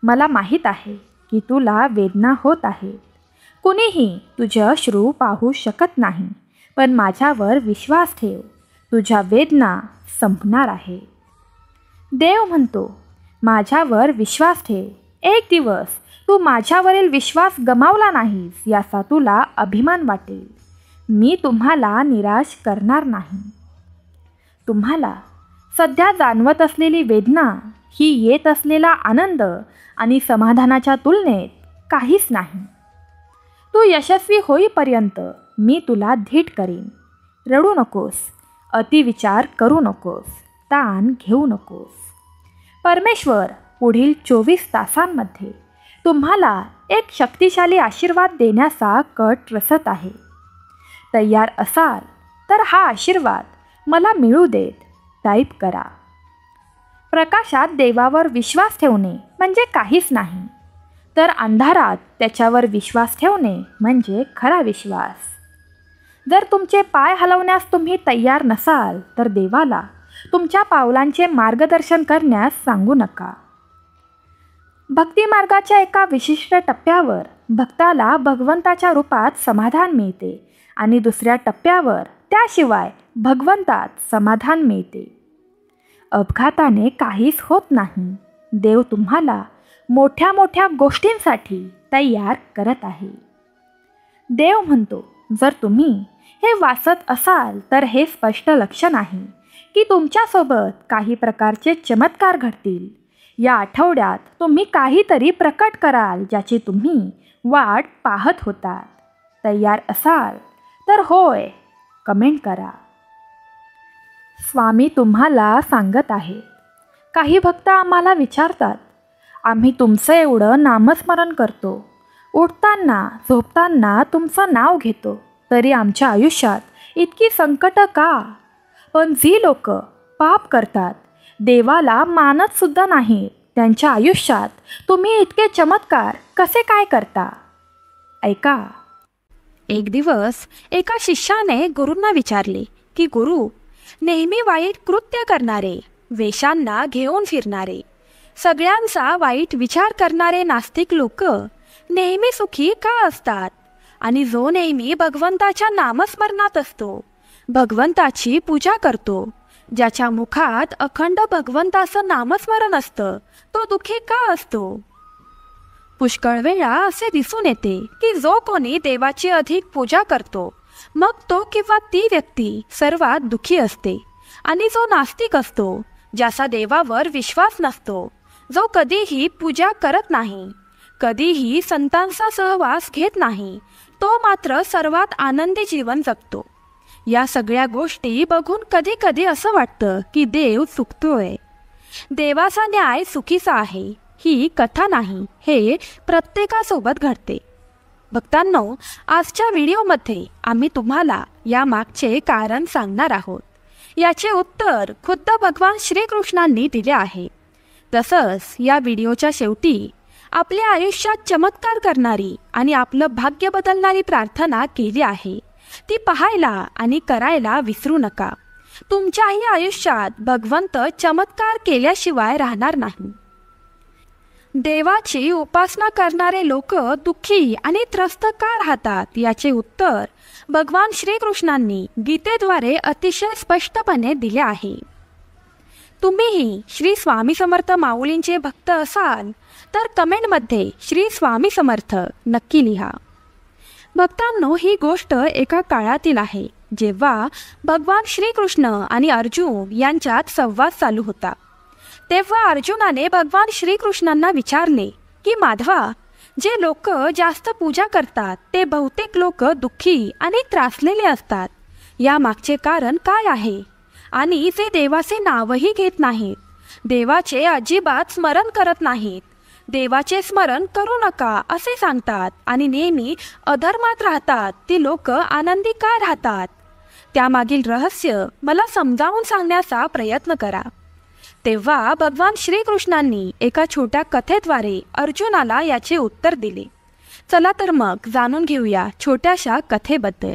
मला माहीत आहे की तुला वेदना होत आहेत. कुणीही तुझे अश्रू पाहू शकत नाही, पण माझ्यावर विश्वास ठेव, तुझ्या वेदना संपणार आहे. देव म्हणतो, माझ्यावर विश्वास ठेव. एक दिवस तू माझ्यावरील विश्वास गमावला नाहीस याचा तुला अभिमान वाटेल. मी तुम्हाला निराश करणार नाही. तुम्हाला सध्या जाणवत असलेली वेदना ही येत असलेला आनंद आणि समाधानाच्या तुलनेत काहीच नाही. तू यशस्वी होईपर्यंत मी तुला धीट करीन. रडू नकोस, अतिविचार करू नकोस, ताण घेऊ नकोस. परमेश्वर पुढील 24 तासांमध्ये तुम्हाला एक शक्तिशाली आशीर्वाद देण्याचा कट रचत आहे. तयार असाल तर हा आशीर्वाद मला मिळू देत टाईप करा. प्रकाशात देवावर विश्वास ठेवणे म्हणजे काहीच नाही, तर अंधारात त्याच्यावर विश्वास ठेवणे म्हणजे खरा विश्वास. जर तुमचे पाय हलवण्यास तुम्ही तयार नसाल तर देवाला तुमच्या पावलांचे मार्गदर्शन करण्यास सांगू नका. भक्तिमार्गाच्या एका विशिष्ट टप्प्यावर भक्ताला भगवंताच्या रूपात समाधान मिळते आणि दुसऱ्या टप्प्यावर त्याशिवाय भगवंतात समाधान मिळते. अपघाताने काहीच होत नाही. देव तुम्हाला मोठ्या मोठ्या गोष्टींसाठी तयार करत आहे. देव म्हणतो, जर तुम्ही हे वाचत असाल तर हे स्पष्ट लक्षण आहे की तुमच्यासोबत काही प्रकारचे चमत्कार घडतील. या आठवड्यात तुम्ही काहीतरी प्रकट कराल ज्याची तुम्ही वाट पाहत होतात. तयार असाल तर होय कमेंट करा. स्वामी तुम्हाला सांगत आहे. काही भक्त आम्हाला विचारतात, आम्ही तुमचं एवढं नामस्मरण करतो, उठताना झोपताना तुमचं नाव घेतो, तरी आमच्या आयुष्यात इतकी संकट का? पण जी लोक पाप करतात, देवाला मानतसुद्धा नाही, त्यांच्या आयुष्यात तुम्ही इतके चमत्कार कसे काय करता? ऐका. एक दिवस एका शिष्याने गुरूंना विचारले की गुरु, नेहमी वाईट कृत्य करणारे, वेशांना घेऊन फिरणारे, सगळ्यांचा वाईट विचार करणारे नास्तिक लोक नेहमी सुखी का असतात? आणि जो नेहमी भगवंताच्या नामस्मरणात असतो, भगवंताची पूजा करतो, ज्याच्या मुखात अखंड भगवंताचं नामस्मरण असतं, तो दुःखी का असतो? पुष्कळ वेळा असे दिसून येते की जो कोणी देवाची अधिक पूजा करतो, मग तो किंवा ती व्यक्ती सर्वात दुःखी असते. आणि जो नास्तिक असतो, ज्याचा देवावर विश्वास नसतो, जो कधीही पूजा करत नाही, कधीही संतांचा सहवास घेत नाही, तो मात्र सर्वात आनंदी जीवन जगतो. या सगळ्या गोष्टी बघून कधी कधी असं वाटतं की देव चुकतोय. देवाचा न्याय चुकीचा आहे ही कथा नाही, हे प्रत्येकासोबत घडते. भक्तांनो, आजच्या व्हिडिओमध्ये आम्ही तुम्हाला या मागचे कारण सांगणार आहोत. याचे उत्तर खुद्द भगवान श्रीकृष्णांनी दिले आहे. तसंच या व्हिडिओच्या शेवटी आपल्या आयुष्यात चमत्कार करणारी आणि आपलं भाग्य बदलणारी प्रार्थना केली आहे. ती पाहायला आणि करायला विसरू नका. तुमच्याही आयुष्यात भगवंत चमत्कार केल्याशिवाय राहणार नाही. देवाची उपासना करणारे लोक दुःखी आणि त्रस्त का राहतात याचे उत्तर भगवान श्रीकृष्णांनी गीतेद्वारे अतिशय स्पष्टपणे दिले आहे. तुम्हीही श्री स्वामी समर्थ माऊलींचे भक्त असाल तर कमेंटमध्ये श्री स्वामी समर्थ नक्की लिहा. भक्तांनो, ही गोष्ट एका काळातील आहे जेव्हा भगवान श्रीकृष्ण आणि अर्जुन यांच्यात संवाद चालू होता. तेव्हा अर्जुनाने भगवान श्रीकृष्णांना विचारले की माधवा, जे लोक जास्त पूजा करतात ते बहुतेक लोक दुःखी आणि त्रासलेले असतात. या मागचे कारण काय आहे? आणि जे देवाचे नावही घेत नाहीत, देवाचे अजिबात स्मरण करत नाहीत, देवाचे स्मरण करू नका असे सांगतात आणि नेहमी अधर्मात राहतात, ती लोक आनंदी का राहतात? त्यामागील रहस्य मला समजावून सांगण्याचा प्रयत्न करा. तेव्हा भगवान श्रीकृष्णांनी एका छोट्या कथेद्वारे अर्जुनाला याचे उत्तर दिले. चला तर मग जाणून घेऊया छोट्याशा कथेबद्दल.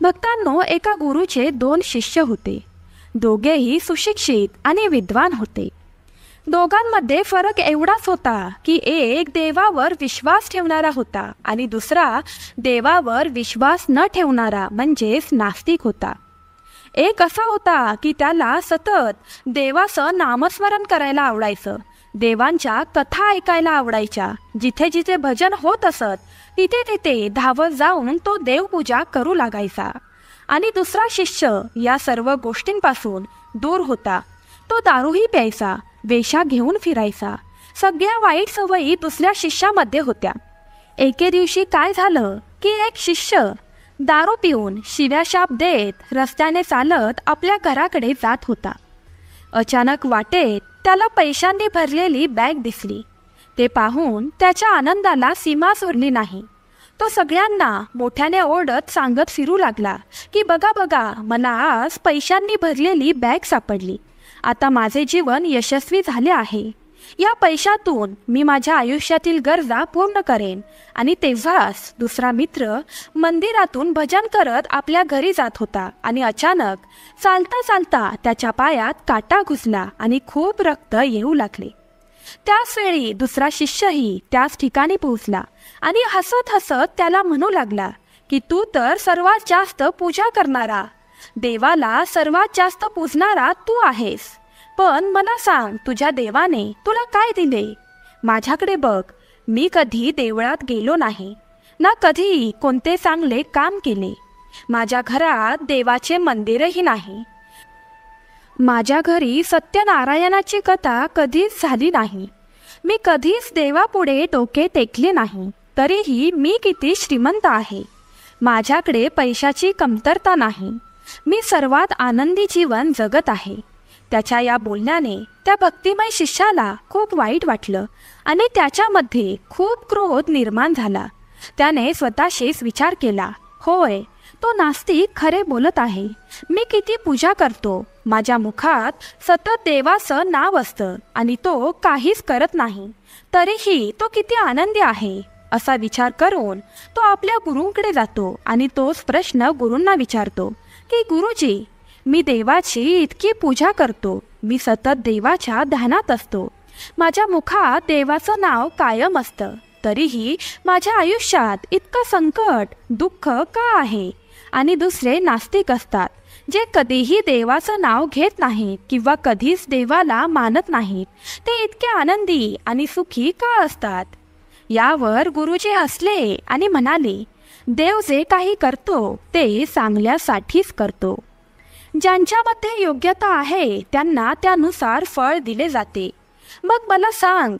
भक्तांनो, एका गुरुचे 2 शिष्य होते. दोघेही सुशिक्षित आणि विद्वान होते. दोघांमध्ये फरक एवढाच होता की एक देवावर विश्वास ठेवणारा होता आणि दुसरा देवावर विश्वास न ठेवणारा म्हणजेच नास्तिक होता. एक असा होता की त्याला सतत देवाचं नामस्मरण करायला आवडायचं, देवांच्या कथा ऐकायला आवडायच्या. जिथे जिथे भजन होत असत तिथे तिथे धावत जाऊन तो देवपूजा करू लागायचा. आणि दुसरा शिष्य या सर्व गोष्टींपासून दूर होता. तो दारूही प्यायचा, वेशा घेऊन फिरायचा. सगळ्या वाईट सवयी दुसऱ्या शिष्यामध्ये होत्या. एके दिवशी काय झालं की एक शिष्य दारू पिऊन शिव्याशाप देत रस्त्याने चालत आपल्या घराकडे जात होता. अचानक वाटेत त्याला पैशांनी भरलेली बॅग दिसली. ते पाहून त्याच्या आनंदाला सीमाच उरली नाही. तो सगळ्यांना मोठ्याने ओरडत सांगत फिरू लागला की बघा बघा, मला आज पैशांनी भरलेली बॅग सापडली. आता माझे जीवन यशस्वी झाले आहे. या पैशातून मी माझ्या आयुष्यातील गरजा पूर्ण करेन. आणि तेव्हाच दुसरा मित्र मंदिरातून भजन करत आपल्या घरी जात होता आणि अचानक चालता चालता त्याच्या पायात काटा घुसला आणि खूप रक्त येऊ लागले. त्याच वेळी दुसरा शिष्यही त्याच ठिकाणी पोहोचला आणि हसत हसत त्याला म्हणू लागला की तू तर सर्वात जास्त पूजा करणारा, देवाला सर्वात जास्त पूजणारा तू आहेस. पण मला सांग, तुझ्या देवाने तुला काय दिले? माझ्याकडे बघ, मी कधी देवळात गेलो नाही, ना कधी कोणते चांगले काम केले. माझ्या घरात देवाचे मंदिरही नाही. माझ्या घरी सत्यनारायणाची कथा कधीच झाली नाही. मी कधीच देवापुढे डोके टेकले नाही. तरीही मी किती श्रीमंत आहे. माझ्याकडे पैशाची कमतरता नाही. मी सर्वात आनंदी जीवन जगत आहे. त्याच्या या बोलण्याने त्या भक्तिमय शिष्याला खूप वाईट वाटलं आणि त्याच्यामध्ये खूप क्रोध निर्माण झाला. त्याने स्वतःशीच विचार केला, होय, तो नास्तिक खरे बोलत आहे. मी किती पूजा करतो, माझ्या मुखात सतत देवाचं नाव असतं आणि तो काहीच करत नाही, तरीही तो किती आनंदी आहे. असा विचार करून तो आपल्या गुरूंकडे जातो आणि तोच प्रश्न गुरूंना विचारतो की गुरुजी, मी देवाची इतकी पूजा करतो, मी सतत देवाच्या ध्यानात असतो, माझ्या मुखात देवाचं नाव कायम असतं, तरीही माझ्या आयुष्यात इतकं संकट, दुःख का आहे? आणि दुसरे नास्तिक असतात जे कधीही देवाचं नाव घेत नाहीत किंवा कधीच देवाला मानत नाहीत, ते इतके आनंदी आणि सुखी का असतात? यावर गुरुजी हसले आणि म्हणाले, देव जे काही करतो ते चांगल्यासाठीच करतो. ज्यांच्यामध्ये योग्यता आहे त्यांना त्यानुसार फळ दिले जाते. मग मला सांग,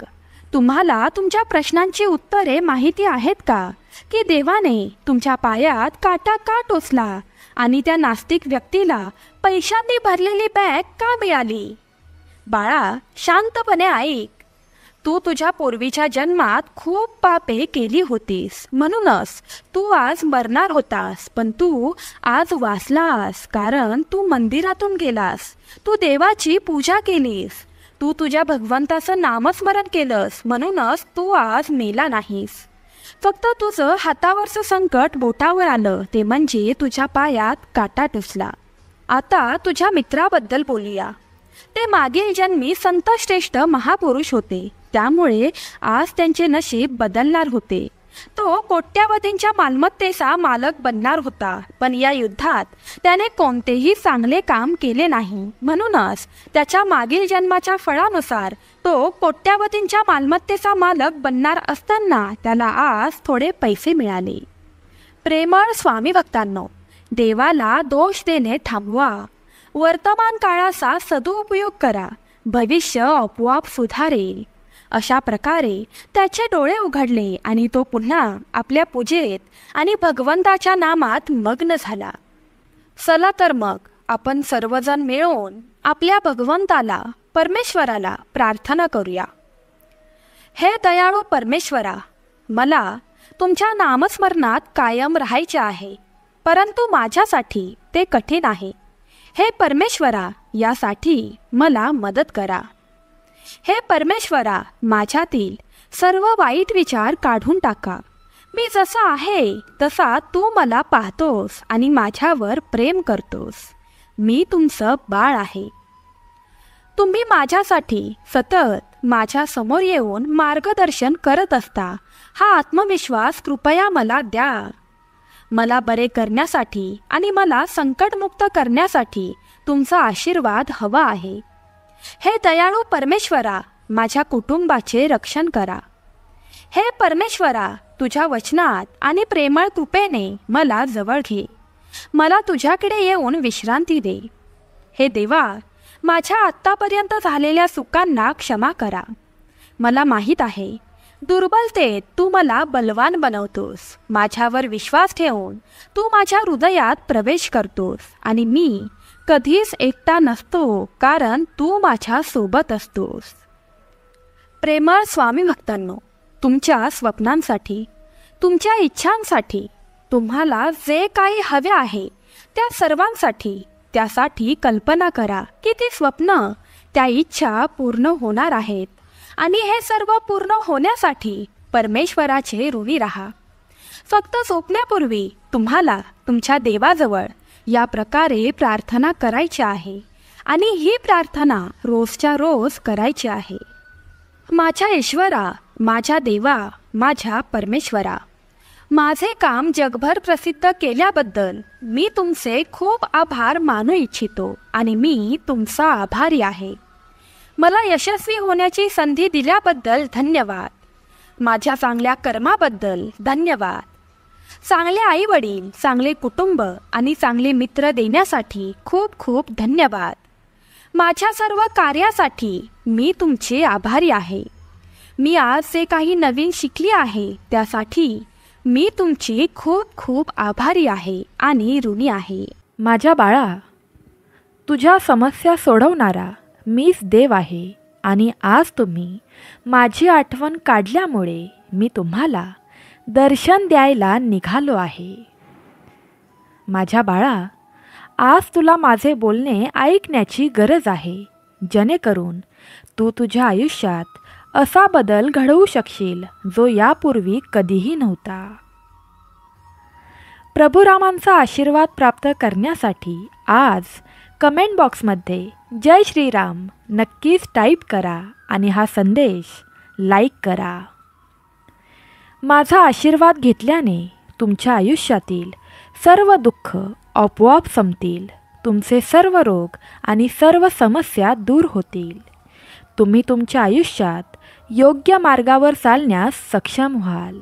तुम्हाला तुमच्या प्रश्नांची उत्तरे माहिती आहेत का? की देवाने तुमच्या पायात काटा का टोचला आणि त्या नास्तिक व्यक्तीला पैशांनी भरलेली बॅग का मिळाली? बाळा, शांतपणे ऐक. तू तुझ्या पूर्वीच्या जन्मात खूप पापे केली होतीस, म्हणूनच तू आज मरणार होतास. पण तू आज वाचलास, कारण तू मंदिरातून गेलास, तू देवाची पूजा केलीस, तू तुझ्या भगवंताचं नामस्मरण केलंस, म्हणूनच तू आज मेला नाहीस. फक्त तुझं हातावरचं संकट बोटावर आलं, ते म्हणजे तुझ्या पायात काटा टोचला. आता तुझ्या मित्राबद्दल बोलूया. ते मागील जन्मी संतश्रेष्ठ महापुरुष होते, त्यामुळे आज त्यांचे नशीब बदलणार होते. तो कोट्यावधींच्या मालमत्तेचा मालक बनणार होता, पण या युद्धात त्याने कोणतेही चांगले काम केले नाही, म्हणूनच त्याच्या मागील जन्माच्या फळानुसार तो कोट्यावधींच्या मालमत्तेचा मालक बनणार असताना त्याला आज थोडे पैसे मिळाले. प्रेमळ स्वामी भक्तांनो, देवाला दोष देणे थांबवा. वर्तमान काळाचा सदुपयोग करा, भविष्य आपोआप सुधारेल. अशा प्रकारे त्याचे डोळे उघडले आणि तो पुन्हा आपल्या पूजेत आणि भगवंताच्या नामात मग्न झाला. चला तर मग आपण सर्वजण मिळून आपल्या भगवंताला, परमेश्वराला प्रार्थना करूया. हे दयाळू परमेश्वरा, मला तुमच्या नामस्मरणात कायम राहायचे आहे. परंतु माझ्यासाठी ते कठीण आहे. हे परमेश्वरा, यासाठी मला मदत करा. हे परमेश्वरा, माझ्यातील सर्व वाईट विचार काढून टाका. मी जसा आहे तसा तू मला पाहतोस आणि माझ्यावर प्रेम करतोस. मी तुमचं बाळ आहे. तुम्ही माझ्यासाठी सतत माझ्या समोर येऊन मार्गदर्शन करत असता. हा आत्मविश्वास कृपया मला द्या. मला बरे करण्यासाठी आणि मला संकटमुक्त करण्यासाठी तुमचा आशीर्वाद हवा आहे. हे दयाळू परमेश्वरा, माझ्या कुटुंबाचे रक्षण करा. हे परमेश्वरा, तुझ्या वचनात आणि प्रेमळ कृपेने मला जवळ घे. मला तुझ्याकडे येऊन विश्रांती दे. हे देवा, माझ्या आत्तापर्यंत झालेल्या चुकांना क्षमा करा. मला माहीत आहे, दुर्बलतेत तू मला बलवान बनवतोस. माझ्यावर विश्वास ठेवून तू माझ्या हृदयात प्रवेश करतोस आणि मी कधीच एकटा नसतो, कारण तू माझ्या सोबत असतोस. प्रेमळ स्वामी भक्तांनो, तुमच्या स्वप्नांसाठी, तुमच्या इच्छांसाठी, तुम्हाला जे काही हवे आहे त्या सर्वांसाठी, त्यासाठी कल्पना करा की ती स्वप्न, त्या इच्छा पूर्ण होणार आहेत. आणि हे सर्व पूर्ण होण्यासाठी परमेश्वराचे ऋणी राहा. फक्त झोपण्यापूर्वी तुम्हाला तुमच्या देवाजवळ या प्रकारे प्रार्थना करायची आहे आणि ही प्रार्थना रोजच्या रोज करायची आहे. माझ्या ईश्वरा, माझ्या देवा, माझ्या परमेश्वरा, माझे काम जगभर प्रसिद्ध केल्याबद्दल मी तुमचे खूप आभार मानू इच्छितो आणि मी तुमचा आभारी आहे. मला यशस्वी होण्याची संधी दिल्याबद्दल धन्यवाद. माझ्या चांगल्या कर्माबद्दल धन्यवाद. चांगले आईवडील, चांगले कुटुंब आणि चांगले मित्र देण्यासाठी खूप खूप धन्यवाद. माझ्या सर्व कार्यासाठी मी तुमचे आभारी आहे. मी आज जे काही नवीन शिकली आहे त्यासाठी मी तुमची खूप खूप आभारी आहे आणि ऋणी आहे. माझ्या बाळा, तुझ्या समस्या सोडवणारा मीच देव आहे आणि आज तुम्ही माझी आठवण काढल्यामुळे मी तुम्हाला दर्शन द्यायला निघालो आहे. माझ्या बाळा, आज तुला माझे बोलणे ऐकण्याची गरज आहे, जेणेकरून तू तुझ्या आयुष्यात असा बदल घडवू शकशील जो यापूर्वी कधीही नव्हता. प्रभुरामांचा आशीर्वाद प्राप्त करण्यासाठी आज कमेंट बॉक्समध्ये जय श्रीराम नक्कीच टाईप करा आणि हा संदेश लाईक करा. माझा आशीर्वाद घेतल्याने तुमच्या आयुष्यातील सर्व दुःख आपोआप संपतील. तुमचे सर्व रोग आणि सर्व समस्या दूर होतील. तुम्ही तुमच्या आयुष्यात योग्य मार्गावर चालण्यास सक्षम व्हाल.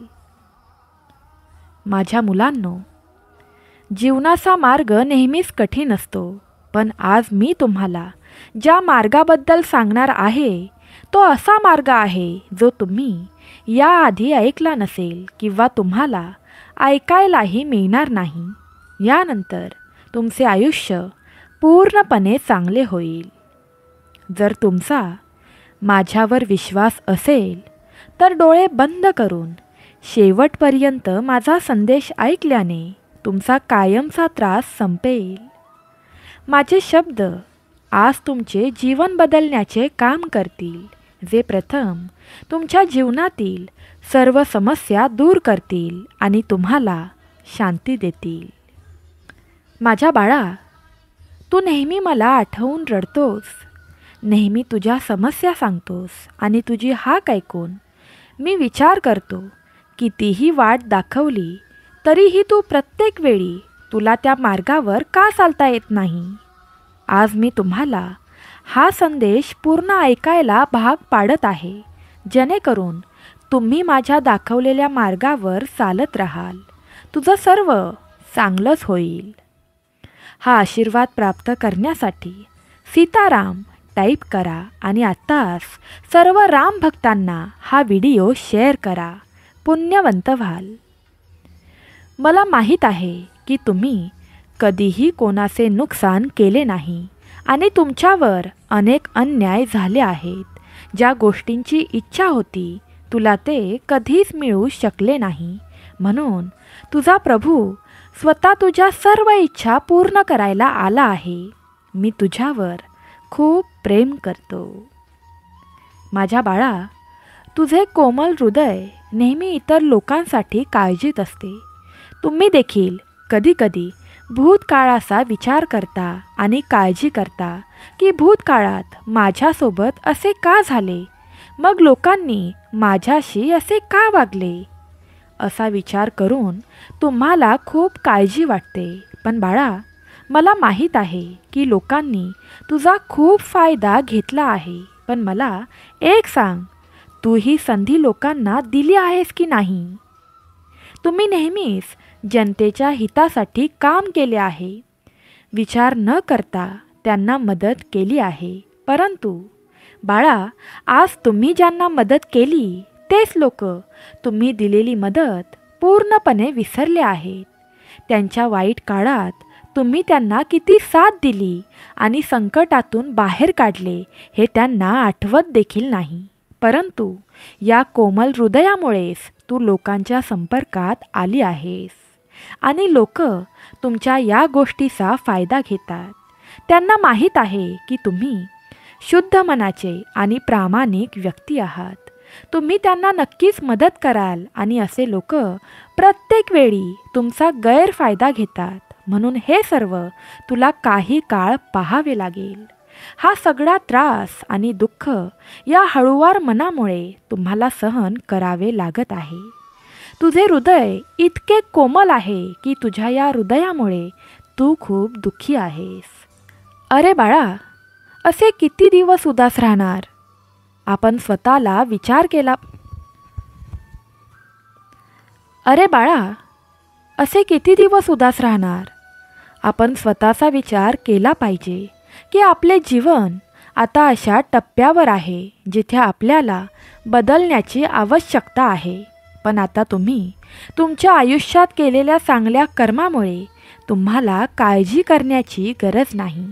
माझ्या मुलांनो, जीवनाचा मार्ग नेहमीच कठीण असतो, पण आज मी तुम्हाला ज्या मार्गाबद्दल सांगणार आहे तो असा मार्ग आहे जो तुम्ही याआधी ऐकला नसेल किंवा तुम्हाला ऐकायलाही मिळणार नाही. यानंतर तुमचे आयुष्य पूर्णपणे चांगले होईल. जर तुमचा माझ्यावर विश्वास असेल तर डोळे बंद करून शेवटपर्यंत माझा संदेश ऐकल्याने तुमचा कायमचा त्रास संपेल. माझे शब्द आज तुमचे जीवन बदलण्याचे काम करतील, जे प्रथम तुमच्या जीवनातील सर्व समस्या दूर करतील आणि तुम्हाला शांती देतील. माझ्या बाळा, तू नेहमी मला आठवून रडतोस, नेहमी तुझ्या समस्या सांगतोस आणि तुझी हाक ऐकून मी विचार करतो. कितीही वाट दाखवली तरीही तू प्रत्येक वेळी तुला त्या मार्गावर का चालता येत नाही. आज मी तुम्हाला हा संदेश पूर्ण ऐकायला भाग पाडत आहे, जेणेकरून तुम्ही माझ्या दाखवलेल्या मार्गावर चालत राहाल. तुझं सर्व चांगलंच होईल. हा आशीर्वाद प्राप्त करण्यासाठी सीताराम टाईप करा आणि आत्ताच सर्व राम भक्तांना हा व्हिडिओ शेअर करा. पुण्यवंत व्हाल. मला माहीत आहे की तुम्ही कधीही कोणाचे नुकसान केले नाही आणि तुमच्यावर अनेक अन्याय झाले आहेत. ज्या गोष्टींची इच्छा होती तुला ते कधीच मिळू शकले नाही. म्हणून तुझा प्रभू स्वतः तुझ्या सर्व इच्छा पूर्ण करायला आला आहे. मी तुझ्यावर खूप प्रेम करतो. माझ्या बाळा, तुझे कोमल हृदय नेहमी इतर लोकांसाठी काळजीत असते. तुम्ही देखील कधीकधी भूतकाळाचा विचार करता आणि काळजी करता की भूतकाळात माझ्यासोबत असे का झाले, मग लोकांनी माझ्याशी असे का वागले, असा विचार करून तुम्हाला खूप काळजी वाटते. पण बाळा, मला माहीत आहे की लोकांनी तुझा खूप फायदा घेतला आहे. पण मला एक सांग, तू ही संधी लोकांना दिली आहेस की नाही? तुम्ही नेहमीच जनतेच्या हितासाठी काम केले आहे. विचार न करता त्यांना मदत केली आहे. परंतु बाळा, आज तुम्ही ज्यांना मदत केली तेच लोक तुम्ही दिलेली मदत पूर्णपणे विसरले आहेत. त्यांच्या वाईट काळात तुम्ही त्यांना किती साथ दिली आणि संकटातून बाहेर काढले हे त्यांना आठवत देखील नाही. परंतु या कोमल हृदयामुळेच तू लोकांच्या संपर्कात आली आहेस आणि लोक तुमच्या या गोष्टीचा फायदा घेतात. त्यांना माहीत आहे की तुम्ही शुद्ध मनाचे आणि प्रामाणिक व्यक्ती आहात. तुम्ही त्यांना नक्कीच मदत कराल आणि असे लोक प्रत्येक वेळी तुमचा गैरफायदा घेतात. म्हणून हे सर्व तुला काही काळ पाहावे लागेल. हा सगळा त्रास आणि दुःख या हळूवार मनामुळे तुम्हाला सहन करावे लागत आहे. तुझे हृदय इतके कोमल आहे की तुझ्या या हृदयामुळे तू खूप दुःखी आहेस. अरे बाळा, असे किती दिवस उदास राहणार? आपण स्वतःला विचार केला. अरे बाळा, असे किती दिवस उदास राहणार? आपण स्वतःचा विचार केला पाहिजे की आपले जीवन आता अशा टप्प्यावर आहे जिथे आपल्याला बदलण्याची आवश्यकता आहे. पण आता तुम्ही तुमच्या आयुष्यात केलेल्या चांगल्या कर्मामुळे तुम्हाला काळजी करण्याची गरज नाही.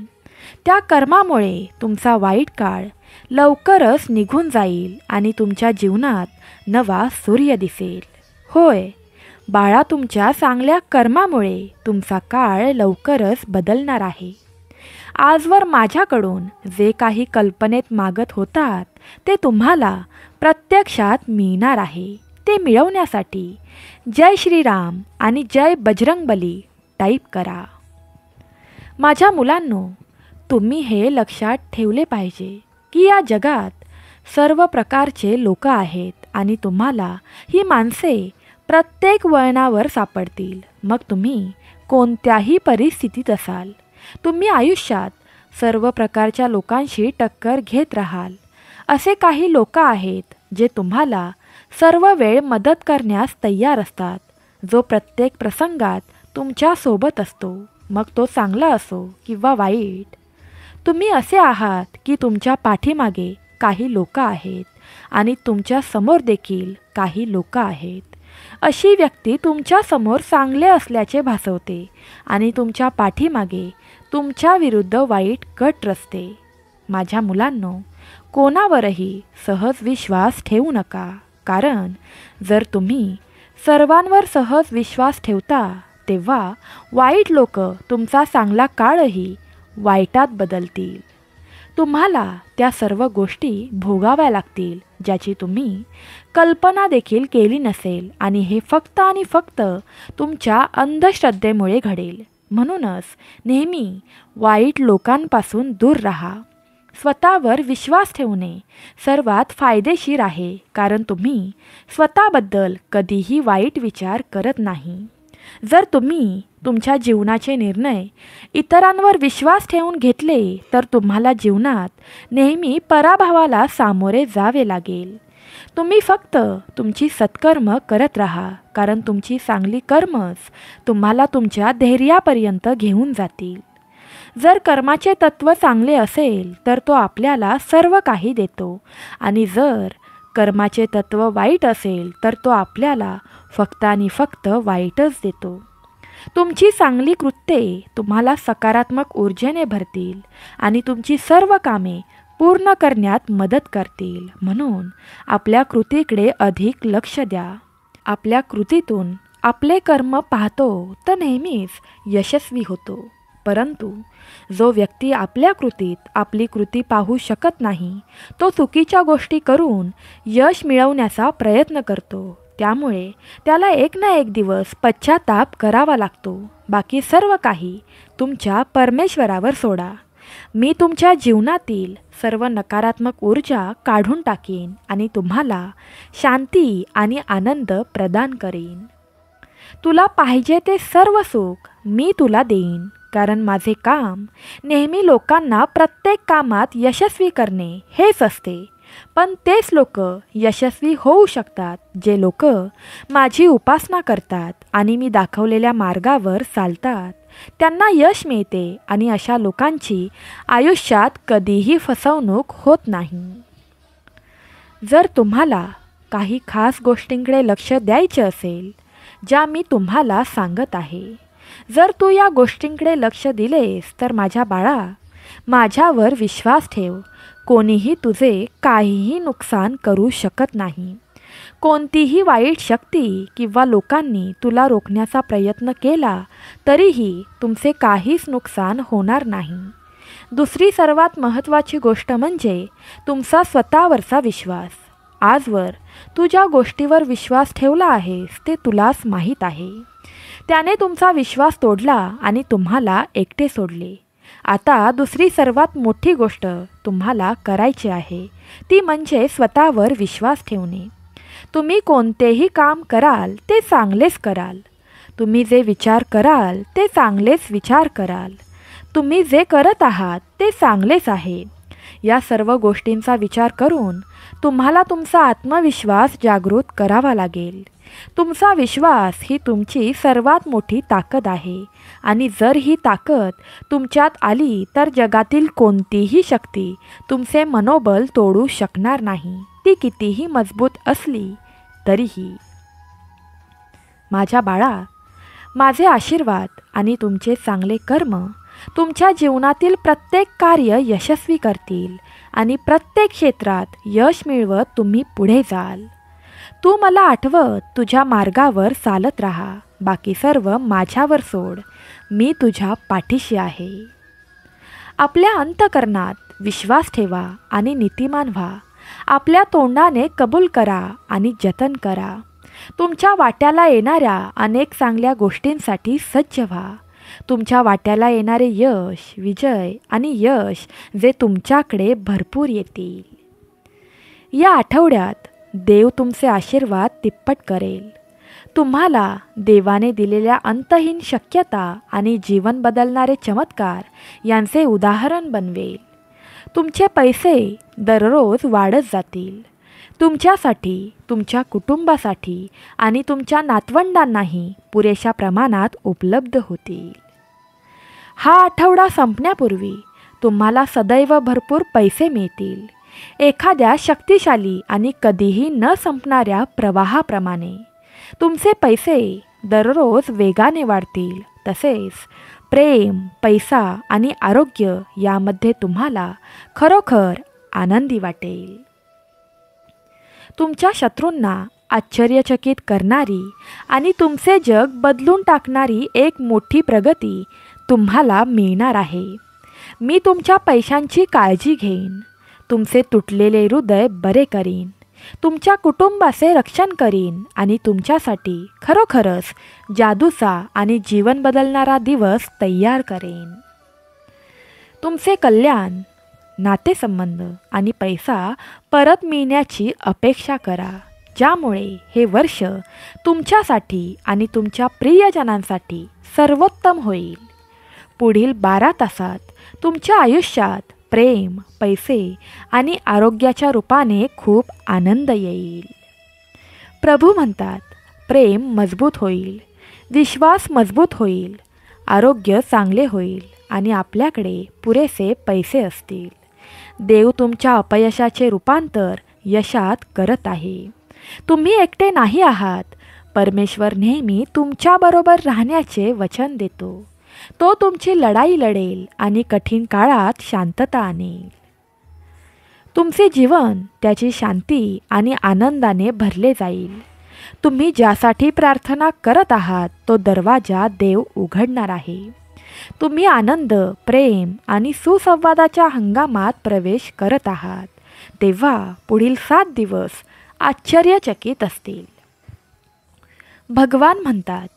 त्या कर्मामुळे तुमचा वाईट काळ लवकरच निघून जाईल आणि तुमच्या जीवनात नवा सूर्य दिसेल. होय बाळा, तुमच्या चांगल्या कर्मामुळे तुमचा काळ लवकरच बदलणार आहे. आजवर माझ्याकडून जे काही कल्पनेत मागत होतात ते तुम्हाला प्रत्यक्षात मिळणार आहे. ते मिळवण्यासाठी जय श्रीराम आणि जय बजरंगबली टाईप करा. माझ्या मुलांनो, तुम्ही हे लक्षात ठेवले पाहिजे की या जगात सर्व प्रकारचे लोक आहेत आणि तुम्हाला ही माणसे प्रत्येक वळणावर सापडतील. मग तुम्ही कोणत्याही परिस्थितीत असाल, तुम्ही आयुष्यात सर्व प्रकारच्या लोकांशी टक्कर घेत राहाल. असे काही लोक आहेत जे तुम्हाला सर्व वेळ मदत करण्यास तयार असतात, जो प्रत्येक प्रसंगात तुमच्या सोबत असतो, मग तो चांगला असो किंवा वाईट. तुम्ही असे आहात की तुमच्या पाठीमागे काही लोक आहेत आणि तुमच्या समोर देखील काही लोक आहेत. अशी व्यक्ती तुमच्या समोर चांगले असल्याचे भासवते आणि तुमच्या पाठीमागे तुमच्या विरुद्ध वाईट कट रचते. माझ्या मुलांनो, कोणावरही सहज विश्वास ठेवू नका, कारण जर तुम्ही सर्वांवर सहज विश्वास ठेवता तेव्हा वाईट लोक तुमचा चांगला काळही वाईटात बदलतील. तुम्हाला त्या सर्व गोष्टी भोगाव्या लागतील ज्याची तुम्ही कल्पना देखील केली नसेल आणि हे फक्त आणि फक्त तुमच्या अंधश्रद्धेमुळे घडेल. म्हणूनच नेहमी वाईट लोकांपासून दूर राहा. स्वतःवर विश्वास ठेवणे सर्वात फायदेशीर आहे, कारण तुम्ही स्वतःबद्दल कधीही वाईट विचार करत नाही. जर तुम्ही तुमच्या जीवनाचे निर्णय इतरांवर विश्वास ठेवून घेतले तर तुम्हाला जीवनात नेहमी पराभवाला सामोरे जावे लागेल. तुम्ही फक्त तुमची सत्कर्म करत राहा, कारण तुमची चांगली कर्मच तुम्हाला तुमच्या धैर्यापर्यंत घेऊन जातील. जर कर्माचे तत्त्व चांगले असेल तर तो आपल्याला सर्व काही देतो आणि जर कर्माचे तत्त्व वाईट असेल तर तो आपल्याला फक्त आणि फक्त वाईटच देतो. तुमची चांगली कृत्ये तुम्हाला सकारात्मक ऊर्जेने भरतील आणि तुमची सर्व कामे पूर्ण करण्यात मदत करतील. म्हणून आपल्या कृतीकडे अधिक लक्ष द्या. आपल्या कृतीतून आपले कर्म पाहतो तर नेहमीच यशस्वी होतो, परंतु जो व्यक्ती आपल्या कृतीत आपली कृती पाहू शकत नाही तो चुकीच्या गोष्टी करून यश मिळवण्याचा प्रयत्न करतो. त्यामुळे त्याला एक ना एक दिवस पश्चाताप करावा लागतो. बाकी सर्व काही तुमच्या परमेश्वरावर सोडा. मी तुमच्या जीवनातील सर्व नकारात्मक ऊर्जा काढून टाकीन आणि तुम्हाला शांती आणि आनंद प्रदान करीन. तुला पाहिजे ते सर्व सुख मी तुला देईन, कारण माझे काम नेहमी लोकांना प्रत्येक कामात यशस्वी करणे हेच असते. पण तेच लोक यशस्वी होऊ शकतात जे लोक माझी उपासना करतात आणि मी दाखवलेल्या मार्गावर चालतात. त्यांना यश मिळते आणि अशा लोकांची आयुष्यात कधीही फसवणूक होत नाही. जर तुम्हाला काही खास गोष्टींकडे लक्ष द्यायचे असेल ज्या मी तुम्हाला सांगत आहे, जर तू या गोष्टींकडे लक्ष दिलेस तर माझ्या बाळा, माझ्यावर विश्वास ठेव. कोणीही तुझे काहीही नुकसान करू शकत नाही. कोणतीही वाईट शक्ती किंवा लोकांनी तुला रोखण्याचा प्रयत्न केला तरीही तुमचे काहीच नुकसान होणार नाही. दुसरी सर्वात महत्त्वाची गोष्ट म्हणजे तुमचा स्वतःवरचा विश्वास. आजवर तू ज्या गोष्टीवर विश्वास ठेवला आहेस ते तुलाच माहीत आहे. त्याने तुमचा विश्वास तोडला आणि तुम्हाला एकटे सोडले. आता दुसरी सर्वात मोठी गोष्ट तुम्हाला करायची आहे ती म्हणजे स्वतःवर विश्वास ठेवणे. तुम्ही कोणतेही काम कराल ते चांगलेच कराल. तुम्ही जे विचार कराल ते चांगलेच विचार कराल. तुम्ही जे करत आहात ते चांगलेच आहे. या सर्व गोष्टींचा विचार करून तुम्हाला तुमचा आत्मविश्वास जागृत करावा लागेल. तुमचा विश्वास ही तुमची सर्वात मोठी ताकद आहे आणि जर ही ताकद तुमच्यात आली तर जगातील कोणतीही शक्ती तुमचे मनोबल तोडू शकणार नाही, ती कितीही मजबूत असली तरीही. माझ्या बाळा, माझे आशीर्वाद आणि तुमचे चांगले कर्म तुमच्या जीवनातील प्रत्येक कार्य यशस्वी करतील आणि प्रत्येक क्षेत्रात यश मिळवत तुम्ही पुढे जाल. तू मला आठवत तुझ्या मार्गावर चालत राहा. बाकी सर्व माझ्यावर सोड. मी तुझ्या पाठीशी आहे. आपल्या अंतःकरणात विश्वास ठेवा आणि नीतिमान व्हा. आपल्या तोंडाने कबूल करा आणि जतन करा. तुमच्या वाट्याला येणाऱ्या अनेक चांगल्या गोष्टींसाठी सज्ज व्हा. तुमच्या वाट्याला येणारे यश, विजय आणि यश जे तुमच्याकडे भरपूर येतील. या आठवड्यात देव तुमचे आशीर्वाद तिप्पट करेल. तुम्हाला देवाने दिलेल्या अंतहीन शक्यता आणि जीवन बदलणारे चमत्कार यांचे उदाहरण बनवेल. तुमचे पैसे दररोज वाढत जातील. तुमच्यासाठी, तुमच्या कुटुंबासाठी आणि तुमच्या नातवंडांनाही पुरेशा प्रमाणात उपलब्ध होतील. हा आठवडा संपण्यापूर्वी तुम्हाला सदैव भरपूर पैसे मिळतील. एखाद्या शक्तिशाली आणि कधीही न संपणाऱ्या प्रवाहाप्रमाणे तुमचे पैसे दररोज वेगाने वाढतील. तसेच प्रेम, पैसा आणि आरोग्य यामध्ये तुम्हाला खरोखर आनंदी वाटेल. तुमच्या शत्रूंना आश्चर्यचकित करणारी आणि तुमचे जग बदलून टाकणारी एक मोठी प्रगती तुम्हाला मिळणार आहे. मी तुमच्या पैशांची काळजी घेईन. तुमचे तुटलेले हृदय बरे करीन. तुमच्या कुटुंबाचे रक्षण करीन आणि तुमच्यासाठी खरोखरच जादूचा आणि जीवन बदलणारा दिवस तयार करेन. तुमचे कल्याण, नातेसंबंध आणि पैसा परत मिळण्याची अपेक्षा करा, ज्यामुळे हे वर्ष तुमच्यासाठी आणि तुमच्या प्रियजनांसाठी सर्वोत्तम होईल. पुढील 12 तासात तुमच्या आयुष्यात प्रेम, पैसे आणि आरोग्याच्या रूपाने खूप आनंद येईल. प्रभू म्हणतात, प्रेम मजबूत होईल, विश्वास मजबूत होईल, आरोग्य चांगले होईल आणि आपल्याकडे पुरेसे पैसे असतील. देव तुमच्या अपयशाचे रूपांतर यशात करत आहे. तुम्ही एकटे नाही आहात. परमेश्वर नेहमी तुमच्याबरोबर राहण्याचे वचन देतो. तो तुमची लढाई लढेल आणि कठीण काळात शांतता आणेल. तुमचे जीवन त्याची शांती आणि आनंदाने भरले जाईल. तुम्ही ज्यासाठी प्रार्थना करत आहात तो दरवाजा देव उघडणार आहे. तुम्ही आनंद, प्रेम आणि सुसंवादाच्या हंगामात प्रवेश करत आहात. तेव्हा पुढील 7 दिवस आश्चर्यचकित असतील. भगवान म्हणतात,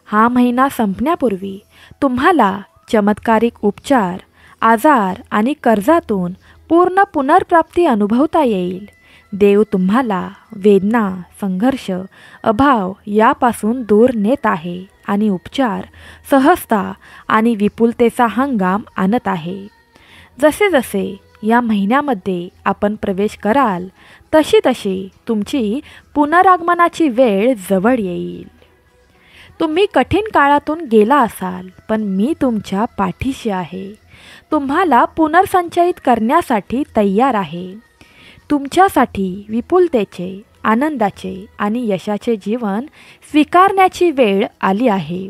हा महिना संपण्यापूर्वी तुम्हाला चमत्कारिक उपचार, आजार आणि कर्जातून पूर्ण पुनर्प्राप्ती अनुभवता येईल. देव तुम्हाला वेदना, संघर्ष, अभाव यापासून दूर नेत आहे आणि उपचार, सहजता आणि विपुलतेचा हंगाम आणत आहे. जसे जसे या महिन्यामध्ये आपण प्रवेश कराल तशी तशी तुमची पुनरागमनाची वेळ जवळ येईल. तुम्ही कठीण काळातून गेला असाल, पण मी तुमच्या पाठीशी आहे. तुम्हाला पुनर्संचयित करण्यासाठी तयार आहे. तुमच्यासाठी विपुलतेचे, आनंदाचे आणि यशाचे जीवन स्वीकारण्याची वेळ आली आहे.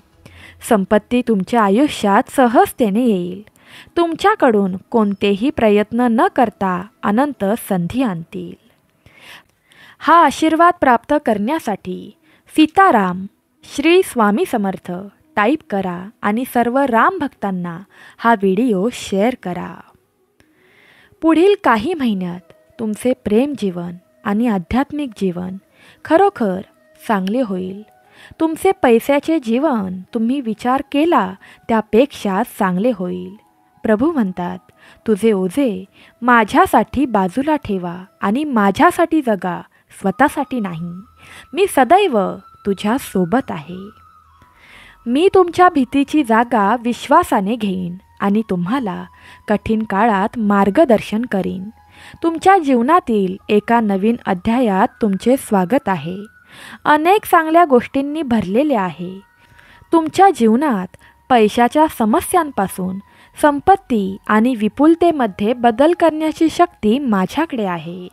संपत्ती तुमच्या आयुष्यात सहजतेने येईल. तुमच्याकडून कोणतेही प्रयत्न न करता अनंत संधी आणतील. हा आशीर्वाद प्राप्त करण्यासाठी सीताराम, श्री स्वामी समर्थ टाईप करा आणि सर्व राम भक्तांना हा व्हिडिओ शेअर करा. पुढील काही महिन्यात तुमचे प्रेम जीवन आणि आध्यात्मिक जीवन खरोखर चांगले होईल. तुमचे पैशाचे जीवन तुम्ही विचार केला त्यापेक्षा चांगले होईल. प्रभू म्हणतात, तुझे ओझे माझ्यासाठी बाजूला ठेवा आणि माझ्यासाठी जगा, स्वतःसाठी नाही. मी सदैव तुझ्या सोबत आहे. मी तुमच्या भीतीची जागा विश्वासाने घेईन आणि तुम्हाला कठीण काळात मार्गदर्शन करीन. तुमच्या जीवनातील एका नवीन अध्यायात तुमचे स्वागत आहे. अनेक चांगल्या गोष्टींनी भरलेले आहे. तुमच्या जीवनात पैशाच्या समस्यांपासून संपत्ती आणि विपुलतेमध्ये बदल करण्याची शक्ती माझ्याकडे आहे.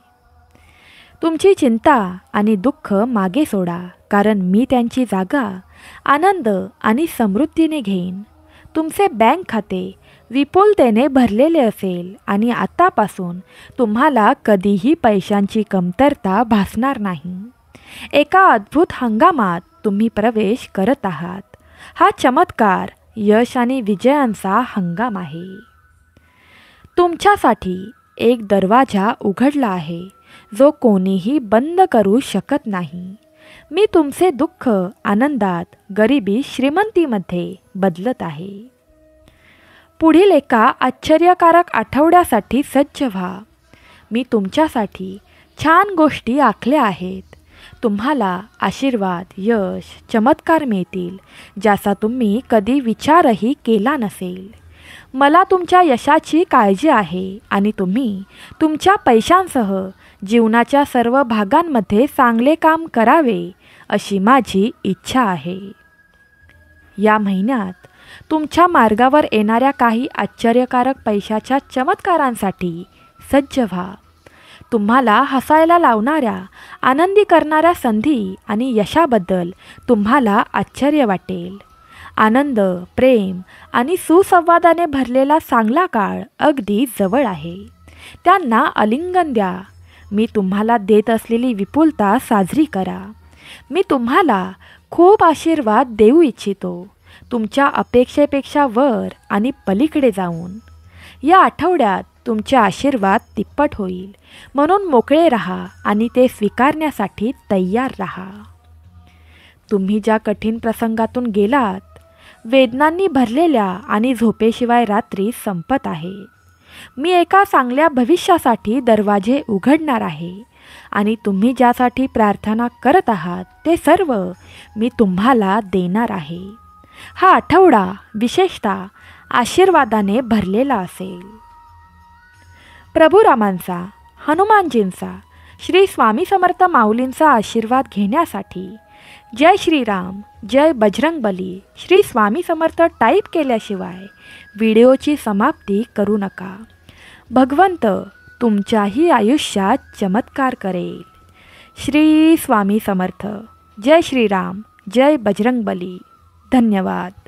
तुमची चिंता आणि दुःख मागे सोडा, कारण मी त्यांची जागा आनंद आणि समृद्धीने घेईन. तुमचे बँक खाते विपुलतेने भरलेले असेल आणि आतापासून तुम्हाला कधीही पैशांची कमतरता भासणार नाही. एका अद्भुत हंगामात तुम्ही प्रवेश करत आहात. हा चमत्कार यश आणि विजयांचा हंगाम आहे. तुमच्यासाठी एक दरवाजा उघडला आहे जो कोणीही बंद करू शकत नाही. मी तुमचे दुःख आनंदात, गरिबी श्रीमंतीमध्ये बदलत आहे. पुढील एका आश्चर्यकारक आठवड्यासाठी सज्ज व्हा. मी तुमच्यासाठी छान गोष्टी आखल्या आहेत. तुम्हाला आशीर्वाद, यश, चमत्कार मिळतील ज्याचा तुम्ही कधी विचारही केला नसेल. मला तुमच्या यशाची काळजी आहे आणि तुम्ही तुमच्या पैशांसह जीवनाच्या सर्व भागांमध्ये चांगले काम करावे अशी माझी इच्छा आहे. या महिन्यात तुमच्या मार्गावर येणाऱ्या काही आश्चर्यकारक पैशाच्या चमत्कारांसाठी सज्ज व्हा. तुम्हाला हसायला लावणाऱ्या, आनंदी करणाऱ्या संधी आणि यशाबद्दल तुम्हाला आश्चर्य वाटेल. आनंद, प्रेम आणि सुसंवादाने भरलेला चांगला काळ अगदी जवळ आहे. त्यांना आलिंगन द्या. मी तुम्हाला देत असलेली विपुलता साजरी करा. मी तुम्हाला खूप आशीर्वाद देऊ इच्छितो, तुमच्या अपेक्षेपेक्षा वर आणि पलीकडे जाऊन. या आठवड्यात तुमचे आशीर्वाद तिप्पट होईल, म्हणून मोकळे राहा आणि ते स्वीकारण्यासाठी तयार राहा. तुम्ही ज्या कठीण प्रसंगातून गेलात, वेदनांनी भरलेल्या आणि झोपेशिवाय रात्री संपत आहे. मी एका चांगल्या भविष्यासाठी दरवाजे उघडणार आहे आणि तुम्ही ज्यासाठी प्रार्थना करत आहात ते सर्व मी तुम्हाला देणार आहे. हा आठवडा विशेषतः आशीर्वादाने भरलेला असेल. प्रभू रामांचा, हनुमानजींचा, श्री स्वामी समर्थ माऊलींचा आशीर्वाद घेण्यासाठी जय श्रीराम, जय बजरंगबली, श्री स्वामी समर्थ टाईप केल्याशिवाय व्हिडिओची समाप्ती करू नका. भगवंत तुमच्याही आयुष्यात चमत्कार करेल. श्री स्वामी समर्थ. जय श्रीराम, जय बजरंगबली. धन्यवाद.